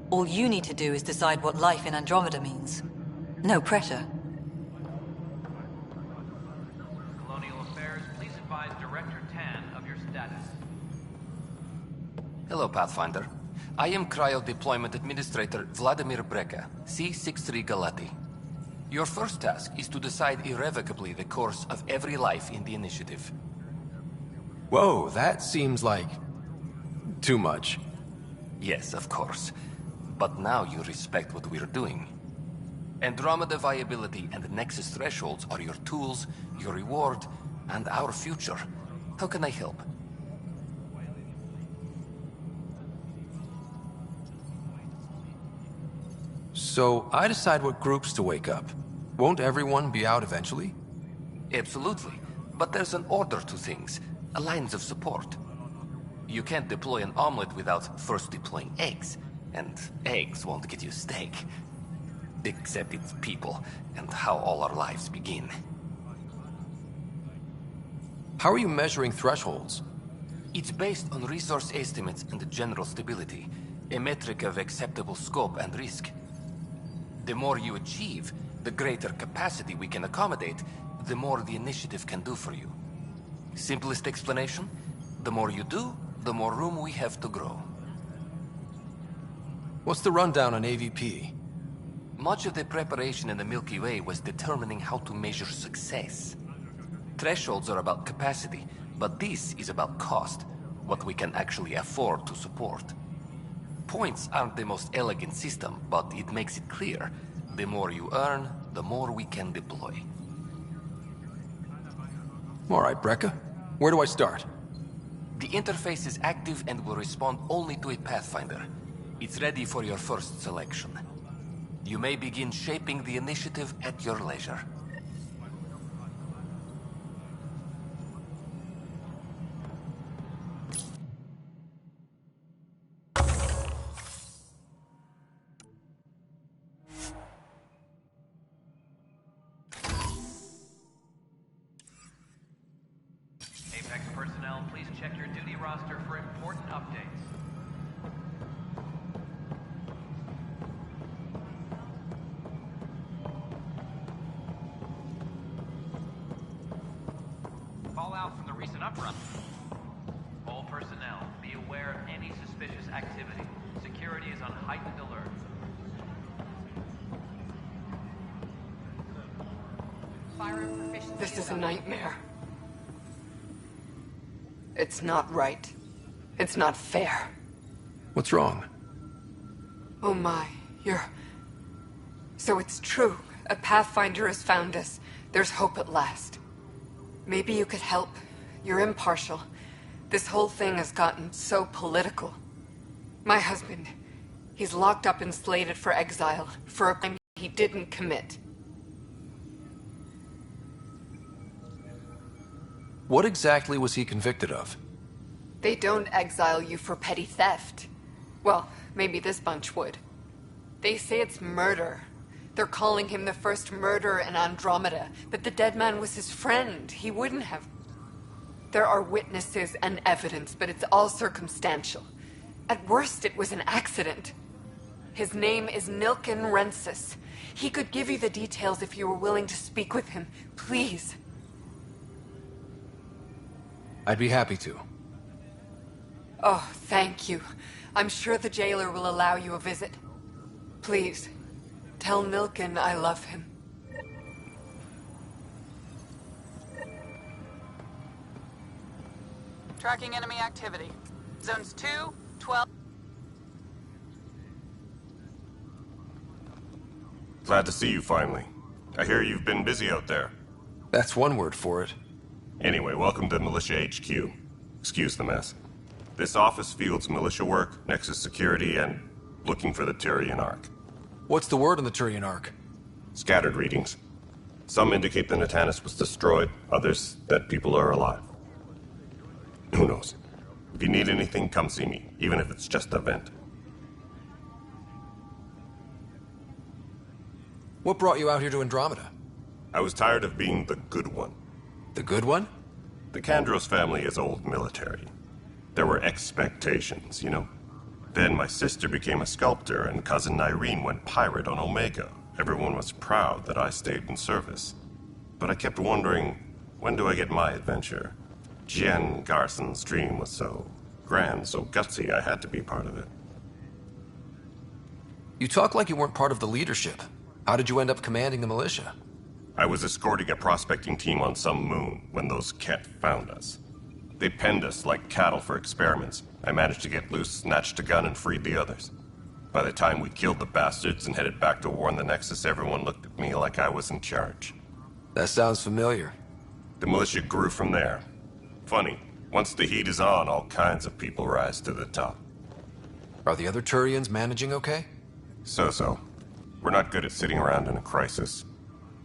All you need to do is decide what life in Andromeda means. No pressure. Colonial Affairs, please advise Director Tan of your status. Hello, Pathfinder. I am Cryo Deployment Administrator Vladimir Breca, C-63 Galati. Your first task is to decide irrevocably the course of every life in the initiative. Whoa, that seems like too much. Yes, of course. But now you respect what we're doing. Andromeda viability and Nexus thresholds are your tools, your reward, and our future. How can I help? So I decide what groups to wake up. Won't everyone be out eventually? Absolutely. But there's an order to things, a lines of support. You can't deploy an omelet without first deploying eggs, and eggs won't get you steak. Except it's people, and how all our lives begin. How are you measuring thresholds? It's based on resource estimates and general stability, a metric of acceptable scope and risk. The more you achieve, the greater capacity we can accommodate, the more the initiative can do for you. Simplest explanation? The more you do, the more room we have to grow. What's the rundown on AVP? Much of the preparation in the Milky Way was determining how to measure success. Thresholds are about capacity, but this is about cost, what we can actually afford to support. Points aren't the most elegant system, but it makes it clear. The more you earn, the more we can deploy. All right, Breca. Where do I start? The interface is active and will respond only to a Pathfinder. It's ready for your first selection. You may begin shaping the initiative at your leisure. Apex personnel, please check your duty roster for important updates. Fallout from the recent uprun. All personnel, be aware of any suspicious activity. Security is on heightened alert. This is a nightmare. It's not right. It's not fair. What's wrong? Oh my, So it's true. A Pathfinder has found us. There's hope at last. Maybe you could help. You're impartial. This whole thing has gotten so political. My husband, he's locked up and slated for exile for a crime he didn't commit. What exactly was he convicted of? They don't exile you for petty theft. Well, maybe this bunch would. They say it's murder. They're calling him the first murderer in Andromeda, but the dead man was his friend. He wouldn't have. There are witnesses and evidence, but it's all circumstantial. At worst, it was an accident. His name is Nilken Rensis. He could give you the details if you were willing to speak with him. Please. I'd be happy to. Oh, thank you. I'm sure the jailer will allow you a visit. Please, tell Nilken I love him. Tracking enemy activity. Zones 2, 12... Glad to see you finally. I hear you've been busy out there. That's one word for it. Anyway, welcome to Militia HQ. Excuse the mess. This office fields militia work, Nexus security, and looking for the Tyrian Ark. What's the word on the Tyrian Ark? Scattered readings. Some indicate the Natanus was destroyed, others that people are alive. Who knows? If you need anything, come see me, even if it's just a vent. What brought you out here to Andromeda? I was tired of being the good one. The good one? The Kandros family is old military. There were expectations, you know? Then my sister became a sculptor and cousin Irene went pirate on Omega. Everyone was proud that I stayed in service. But I kept wondering, when do I get my adventure? Jen Garson's dream was so grand, so gutsy, I had to be part of it. You talk like you weren't part of the leadership. How did you end up commanding the militia? I was escorting a prospecting team on some moon when those Ket found us. They penned us like cattle for experiments. I managed to get loose, snatched a gun, and freed the others. By the time we killed the bastards and headed back to warn the Nexus, everyone looked at me like I was in charge. That sounds familiar. The militia grew from there. Funny, once the heat is on, all kinds of people rise to the top. Are the other Turians managing okay? So-so. We're not good at sitting around in a crisis.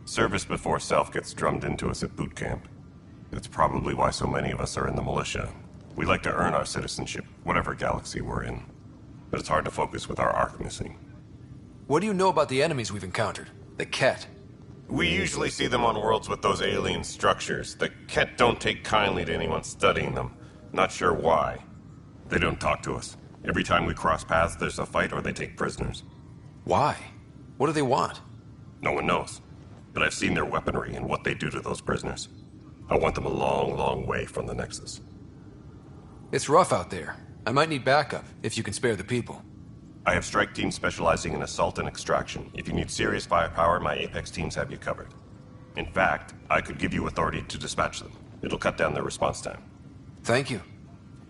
Service before self gets drummed into us at boot camp. That's probably why so many of us are in the militia. We like to earn our citizenship, whatever galaxy we're in. But it's hard to focus with our arc missing. What do you know about the enemies we've encountered? The Ket? We usually see them on worlds with those alien structures. The Ket don't take kindly to anyone studying them. Not sure why. They don't talk to us. Every time we cross paths, there's a fight or they take prisoners. Why? What do they want? No one knows. But I've seen their weaponry and what they do to those prisoners. I want them a long, long way from the Nexus. It's rough out there. I might need backup, if you can spare the people. I have strike teams specializing in assault and extraction. If you need serious firepower, my Apex teams have you covered. In fact, I could give you authority to dispatch them. It'll cut down their response time. Thank you.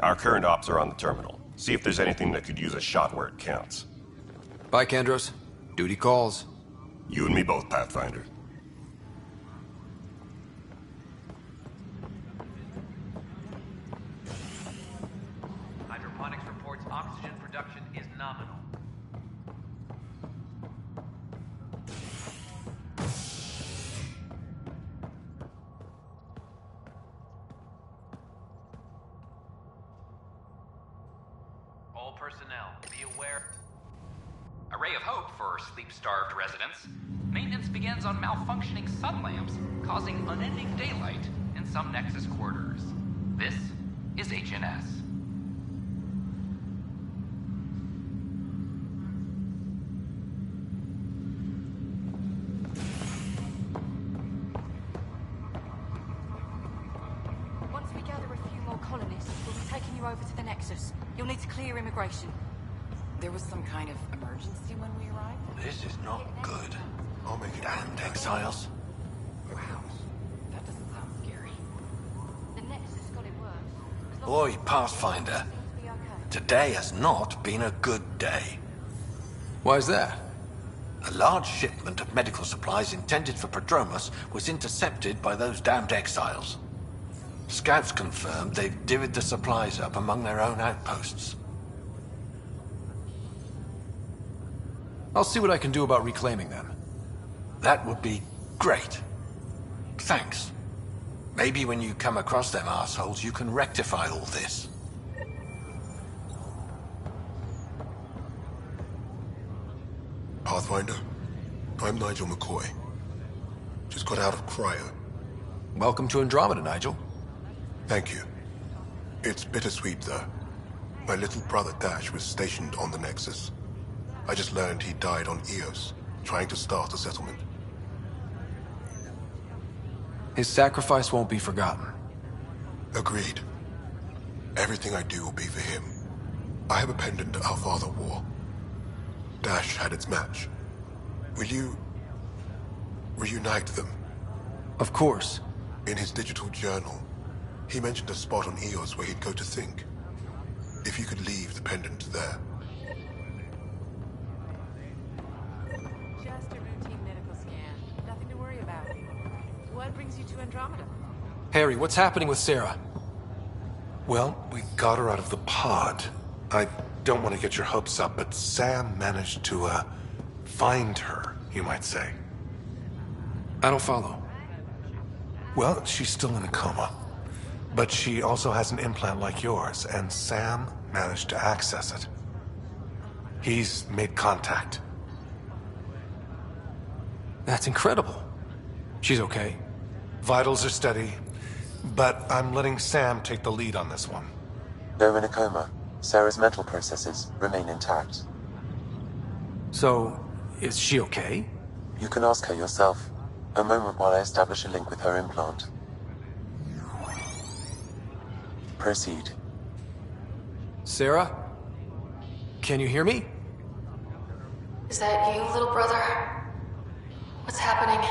Our current ops are on the terminal. See if there's anything that could use a shot where it counts. Bye, Kandros. Duty calls. You and me both, Pathfinder. Hydroponics reports oxygen production is nominal. All personnel, be aware. A ray of hope for sleep-starved residents. Maintenance begins on malfunctioning sun lamps, causing unending daylight in some Nexus quarters. This is HNS. Once we gather a few more colonists, we'll be taking you over to the Nexus. You'll need to clear immigration. There was some kind of emergency when we arrived? This is not good. I'll make it damned exiles. Wow. That doesn't sound scary. The Nexus got it worse. Boy, Pathfinder. Today has not been a good day. Why's that? A large shipment of medical supplies intended for Prodromus was intercepted by those damned exiles. Scouts confirmed they've divvied the supplies up among their own outposts. I'll see what I can do about reclaiming them. That would be great. Thanks. Maybe when you come across them assholes, you can rectify all this. Pathfinder, I'm Nigel McCoy. Just got out of cryo. Welcome to Andromeda, Nigel. Thank you. It's bittersweet, though. My little brother Dash was stationed on the Nexus. I just learned he died on Eos, trying to start a settlement. His sacrifice won't be forgotten. Agreed. Everything I do will be for him. I have a pendant our father wore. Dash had its match. Will you reunite them? Of course. In his digital journal, he mentioned a spot on Eos where he'd go to think. If you could leave the pendant there. Just a routine medical scan. Nothing to worry about. What brings you to Andromeda? Harry, what's happening with Sarah? Well, we got her out of the pod. I don't want to get your hopes up, but Sam managed to, find her, you might say. I don't follow. Well, she's still in a coma. But she also has an implant like yours, and Sam managed to access it. He's made contact. That's incredible. She's okay. Vitals are steady, but I'm letting Sam take the lead on this one. Though in a coma, Sarah's mental processes remain intact. So, is she okay? You can ask her yourself. A moment while I establish a link with her implant. Proceed. Sarah? Can you hear me? Is that you, little brother? What's happening?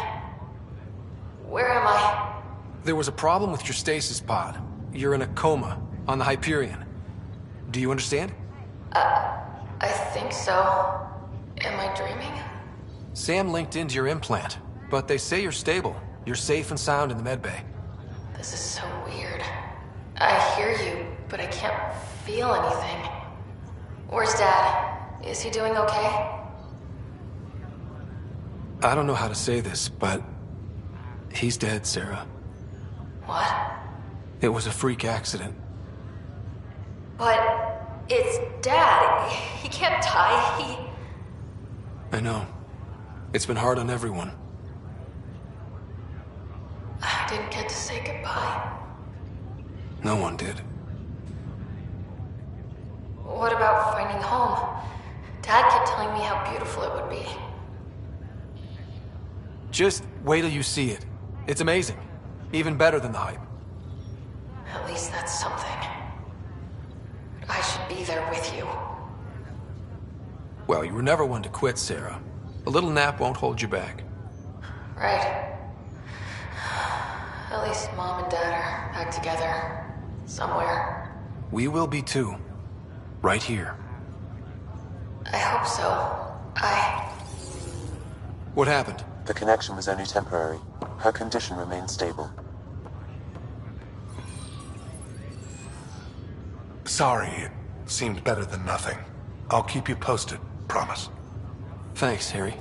Where am I? There was a problem with your stasis pod. You're in a coma on the Hyperion. Do you understand? I think so. Am I dreaming? Sam linked into your implant, but they say you're stable. You're safe and sound in the medbay. This is so weird. I hear you, but I can't feel anything. Where's Dad? Is he doing okay? I don't know how to say this, but he's dead, Sarah. What? It was a freak accident. But it's Dad. He can't die. I know. It's been hard on everyone. I didn't get to say goodbye. No one did. What about finding home? Dad kept telling me how beautiful it would be. Just wait till you see it. It's amazing. Even better than the hype. At least that's something. I should be there with you. Well, you were never one to quit, Sarah. A little nap won't hold you back. Right. At least Mom and Dad are back together. Somewhere. We will be too. Right here. I hope so. What happened? The connection was only temporary. Her condition remains stable. Sorry, it seemed better than nothing. I'll keep you posted, promise. Thanks, Harry.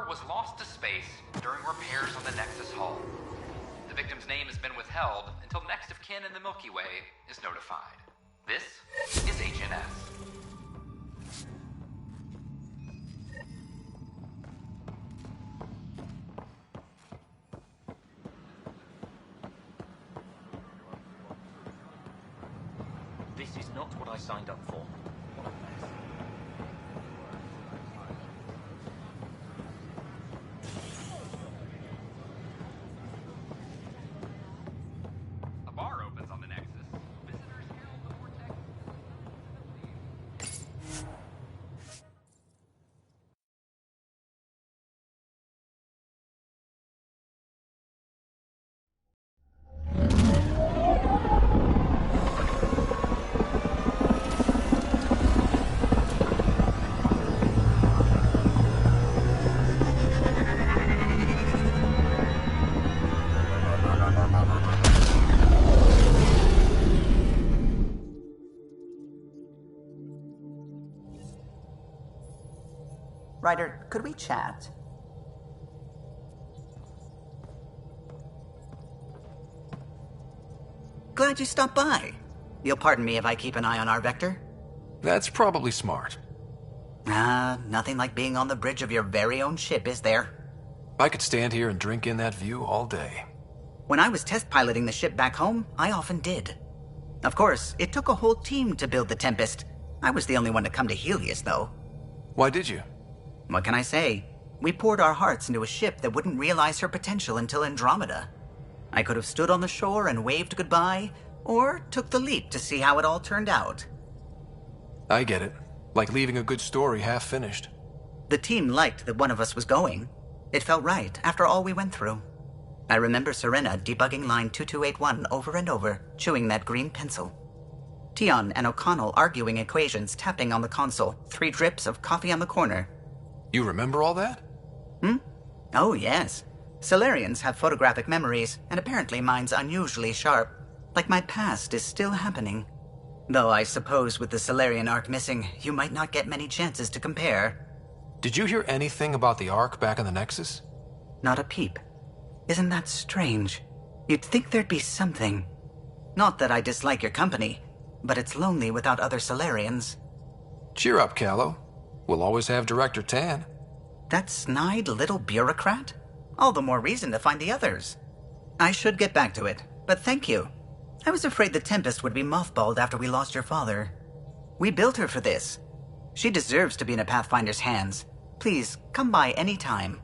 Was lost to space during repairs on the Nexus hull. The victim's name has been withheld until next of kin in the Milky Way is notified. This is HNS. This is not what I signed up for. Ryder, could we chat? Glad you stopped by. You'll pardon me if I keep an eye on our vector? That's probably smart. Nothing like being on the bridge of your very own ship, is there? I could stand here and drink in that view all day. When I was test piloting the ship back home, I often did. Of course, it took a whole team to build the Tempest. I was the only one to come to Helios, though. Why did you? What can I say? We poured our hearts into a ship that wouldn't realize her potential until Andromeda. I could have stood on the shore and waved goodbye, or took the leap to see how it all turned out. I get it. Like leaving a good story half finished. The team liked that one of us was going. It felt right after all we went through. I remember Serena debugging line 2281 over and over, chewing that green pencil. Tion and O'Connell arguing equations, tapping on the console, 3 drips of coffee on the corner. You remember all that? Oh, yes. Solarians have photographic memories, and apparently mine's unusually sharp. Like my past is still happening. Though I suppose with the Solarian arc missing, you might not get many chances to compare. Did you hear anything about the Ark back in the Nexus? Not a peep. Isn't that strange? You'd think there'd be something. Not that I dislike your company, but it's lonely without other Solarians. Cheer up, Callow. We'll always have Director Tan. That snide little bureaucrat? All the more reason to find the others. I should get back to it, but thank you. I was afraid the Tempest would be mothballed after we lost your father. We built her for this. She deserves to be in a Pathfinder's hands. Please, come by any time.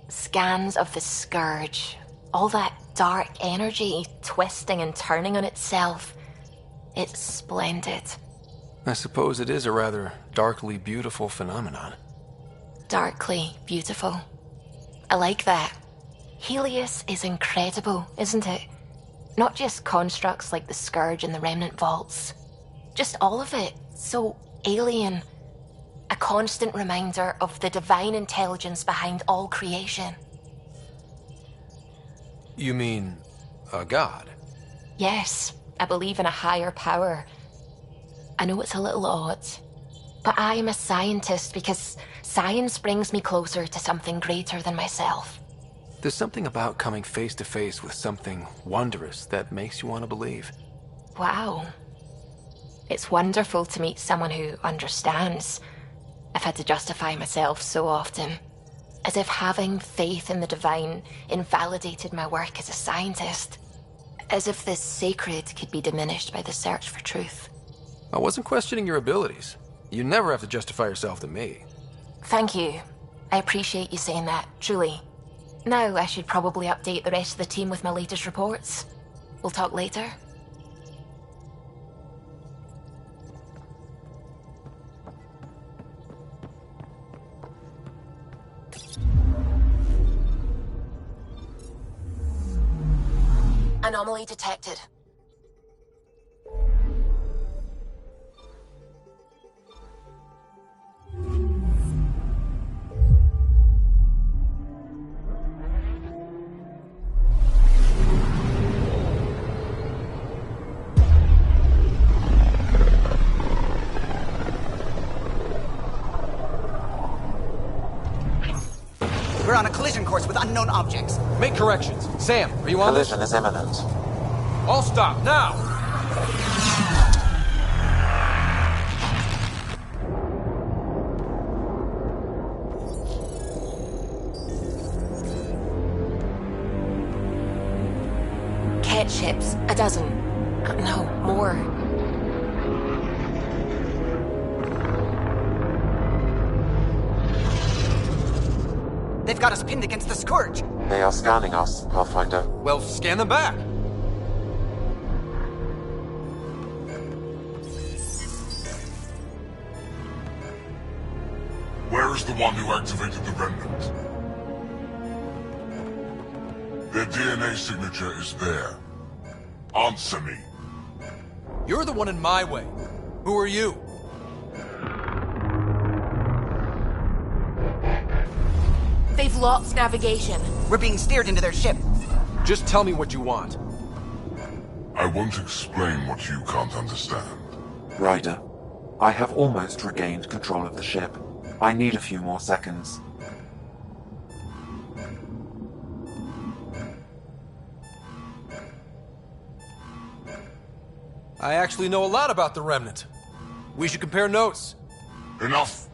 Scans of the Scourge. All that dark energy twisting and turning on itself. It's splendid. I suppose it is a rather darkly beautiful phenomenon. Darkly beautiful. I like that. Helios is incredible, isn't it? Not just constructs like the Scourge and the Remnant Vaults. Just all of it. So alien. A constant reminder of the divine intelligence behind all creation. You mean a god? Yes, I believe in a higher power. I know it's a little odd, but I am a scientist because science brings me closer to something greater than myself. There's something about coming face to face with something wondrous that makes you want to believe. Wow. It's wonderful to meet someone who understands. I've had to justify myself so often, as if having faith in the divine invalidated my work as a scientist, as if the sacred could be diminished by the search for truth. I wasn't questioning your abilities. You never have to justify yourself to me. Thank you. I appreciate you saying that, truly. Now I should probably update the rest of the team with my latest reports. We'll talk later. Anomaly detected. We're on a collision course with unknown objects. Make corrections. Sam, are you on this? Collision is imminent. All stop, now! Catch ships, a dozen. No, more. They've got us pinned against the Scourge. They are scanning us, Pathfinder. Well, scan them back. Where is the one who activated the Remnant? Their DNA signature is there. Answer me. You're the one in my way. Who are you? They've lost navigation. We're being steered into their ship. Just tell me what you want. I won't explain what you can't understand. Ryder, I have almost regained control of the ship. I need a few more seconds. I actually know a lot about the Remnant. We should compare notes. Enough!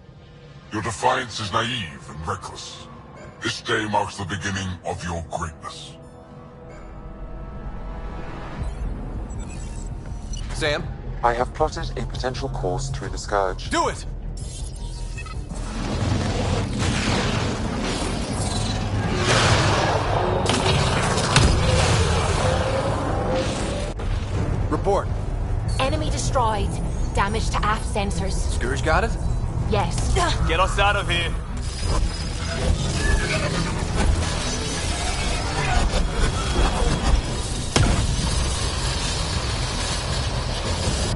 Your defiance is naive and reckless. This day marks the beginning of your greatness. Sam? I have plotted a potential course through the Scourge. Do it! Report. Enemy destroyed. Damage to aft sensors. Scourge got it? Yes. Get us out of here.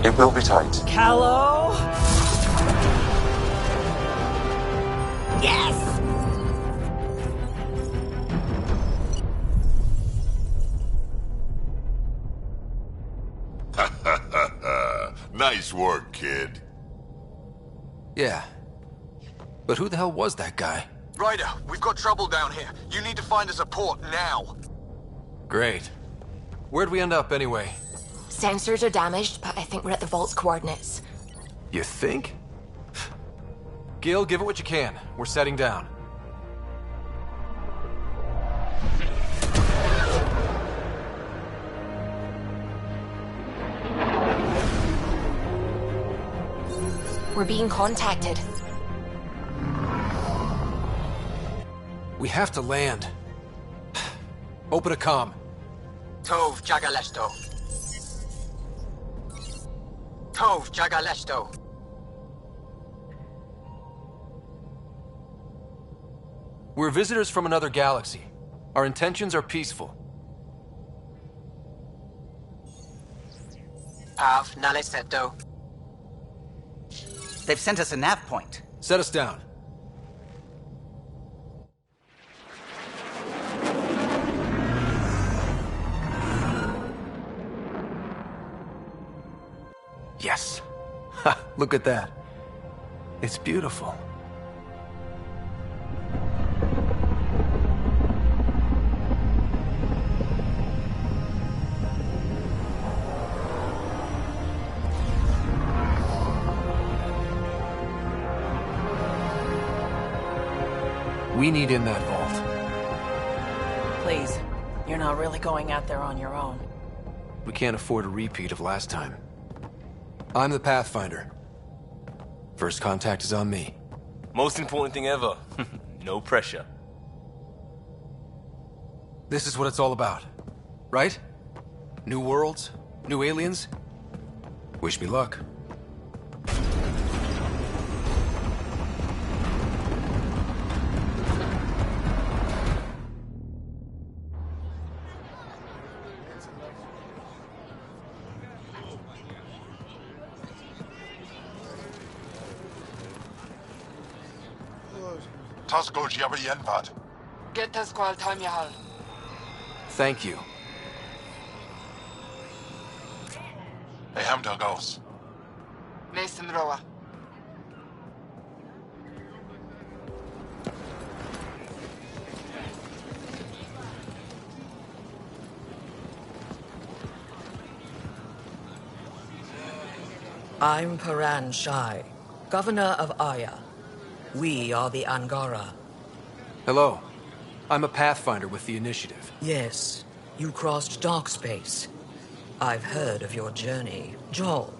It will be tight. Callow? Yes! Nice work, kid. Yeah. But who the hell was that guy? Ryder, we've got trouble down here. You need to find us a port now. Great. Where'd we end up anyway? Sensors are damaged, but I think we're at the vault's coordinates. You think? Gil, give it what you can. We're setting down. We're being contacted. We have to land. Open a comm. Tov Jagalesto. Tov Jagalesto. We're visitors from another galaxy. Our intentions are peaceful. Av Naleseto. They've sent us a nav point. Set us down. Yes. Ha, look at that. It's beautiful. We need in that vault. Please, you're not really going out there on your own. We can't afford a repeat of last time. I'm the Pathfinder. First contact is on me. Most important thing ever. No pressure. This is what it's all about, right? New worlds, new aliens. Wish me luck. Get us squal time yahal. Thank you. Hey, Hamdar goes. Mason Roa. I'm Paran Shai, Governor of Aya. We are the Angara. Hello. I'm a Pathfinder with the Initiative. Yes, you crossed dark space. I've heard of your journey. Joel,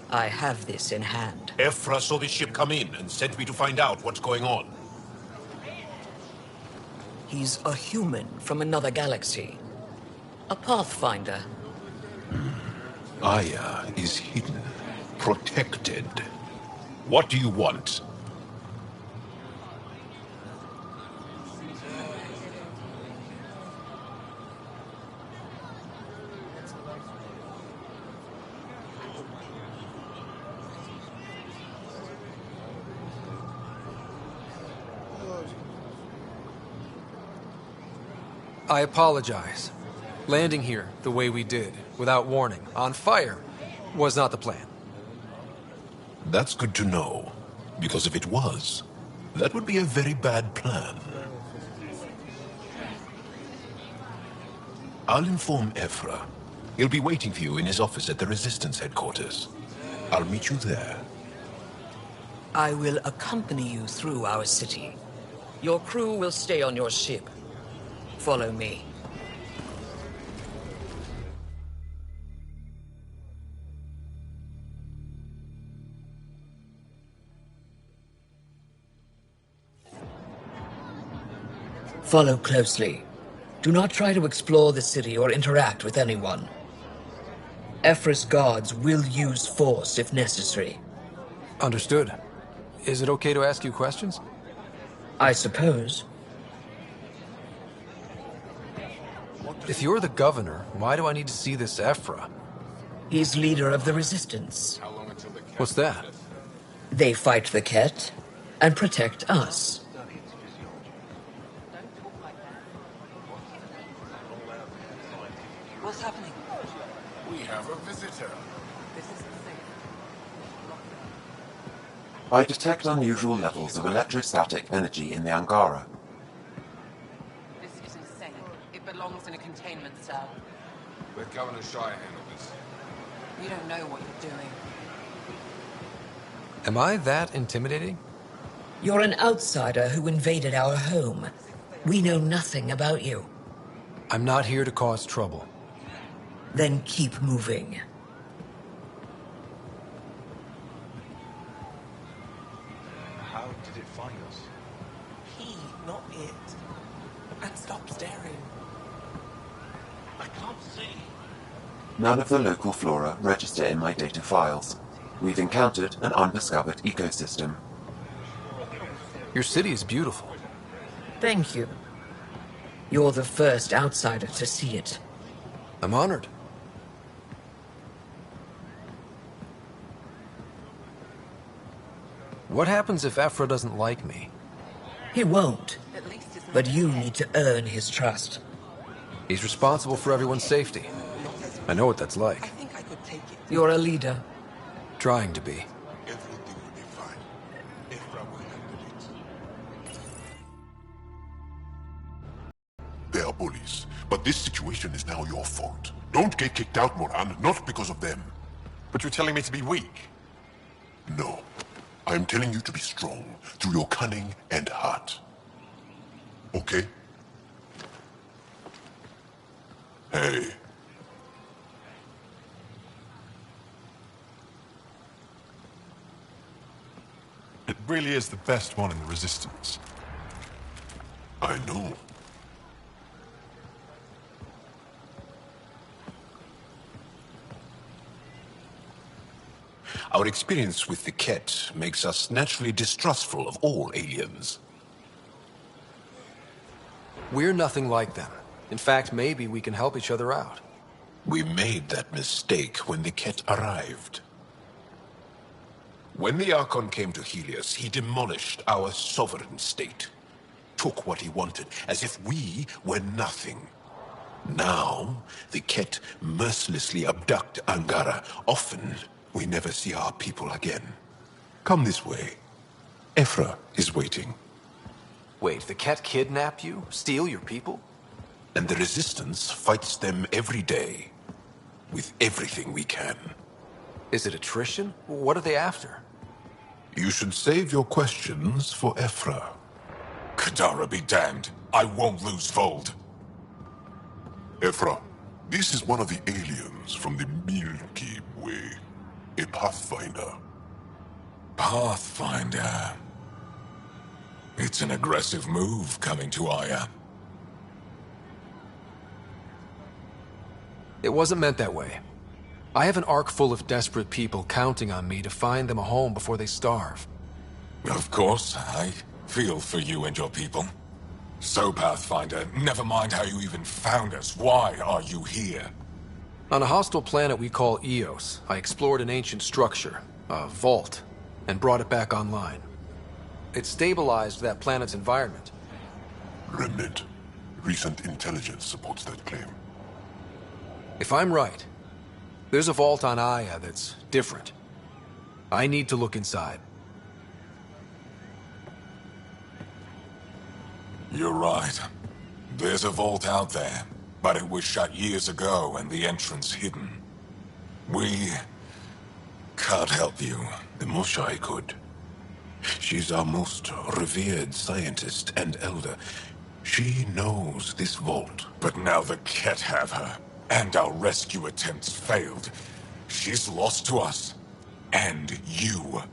I have this in hand. Ephra saw this ship come in and sent me to find out what's going on. He's a human from another galaxy. A pathfinder. Aya is hidden, protected. What do you want? I apologize. Landing here the way we did, without warning, on fire, was not the plan. That's good to know, because if it was, that would be a very bad plan. I'll inform Ephra. He'll be waiting for you in his office at the Resistance headquarters. I'll meet you there. I will accompany you through our city. Your crew will stay on your ship. Follow me. Follow closely. Do not try to explore the city or interact with anyone. Ephra's guards will use force if necessary. Understood. Is it okay to ask you questions? I suppose. If you're the governor, why do I need to see this Ephra? He's leader of the Resistance. What's that? They fight the Ket and protect us. What's happening? We have a visitor. I detect unusual levels of electrostatic energy in the Angara. This is insane. It belongs in a containment cell. Let Governor Shire handle this. You don't know what you're doing. Am I that intimidating? You're an outsider who invaded our home. We know nothing about you. I'm not here to cause trouble. Then keep moving. How did it find us? He, not it. And stop staring. I can't see. None of the local flora register in my data files. We've encountered an undiscovered ecosystem. Your city is beautiful. Thank you. You're the first outsider to see it. I'm honored. What happens if Ephra doesn't like me? He won't. But you need to earn his trust. He's responsible for everyone's safety. I know what that's like. You're a leader. Trying to be. Everything will be fine. Ephra will handle it. They are bullies, but this situation is now your fault. Don't get kicked out, Moran, not because of them. But you're telling me to be weak? No. I'm telling you to be strong through your cunning and heart. Okay? Hey. It really is the best one in the Resistance. I know. Our experience with the Ket makes us naturally distrustful of all aliens. We're nothing like them. In fact, maybe we can help each other out. We made that mistake when the Ket arrived. When the Archon came to Helios, he demolished our sovereign state. Took what he wanted, as if we were nothing. Now, the Ket mercilessly abduct Angara. Often, we never see our people again. Come this way. Ephra is waiting. Wait, the Ket kidnap you? Steal your people? And the Resistance fights them every day. With everything we can. Is it attrition? What are they after? You should save your questions for Ephra. Kadara be damned. I won't lose Vold. Ephra, This is one of the aliens from the Milky Way. A Pathfinder. Pathfinder. It's an aggressive move coming to Aya. It wasn't meant that way. I have an ark full of desperate people counting on me to find them a home before they starve. Of course, I feel for you and your people. So, Pathfinder, never mind how you even found us. Why are you here? On a hostile planet we call Eos, I explored an ancient structure, a vault, and brought it back online. It stabilized that planet's environment. Remnant. Recent intelligence supports that claim. If I'm right, there's a vault on Aya that's different. I need to look inside. You're right. There's a vault out there, but it was shut years ago and the entrance hidden. We can't help you. The Moshai could. She's our most revered scientist and elder. She knows this vault. But now the Ket have her, and our rescue attempts failed. She's lost to us, and you.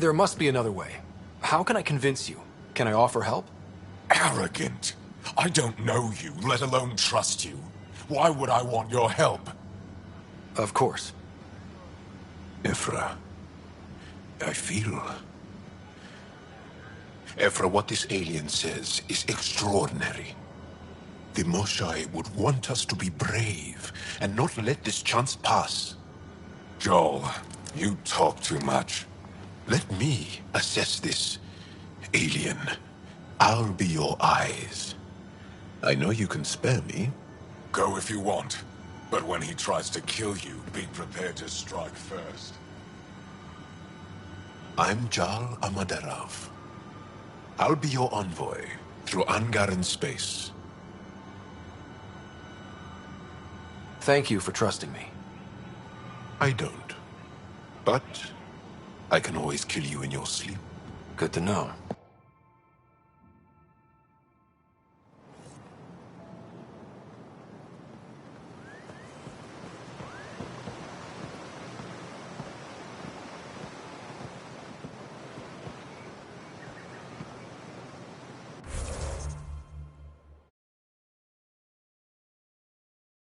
There must be another way. How can I convince you? Can I offer help? Arrogant. I don't know you, let alone trust you. Why would I want your help? Of course. Ephra, I feel... Ephra, what this alien says is extraordinary. The Moshai would want us to be brave and not let this chance pass. Joel, you talk too much. Let me assess this, alien. I'll be your eyes. I know you can spare me. Go if you want. But when he tries to kill you, be prepared to strike first. I'm Jal Amaderov. I'll be your envoy through Angaran space. Thank you for trusting me. I don't. But I can always kill you in your sleep. Good to know.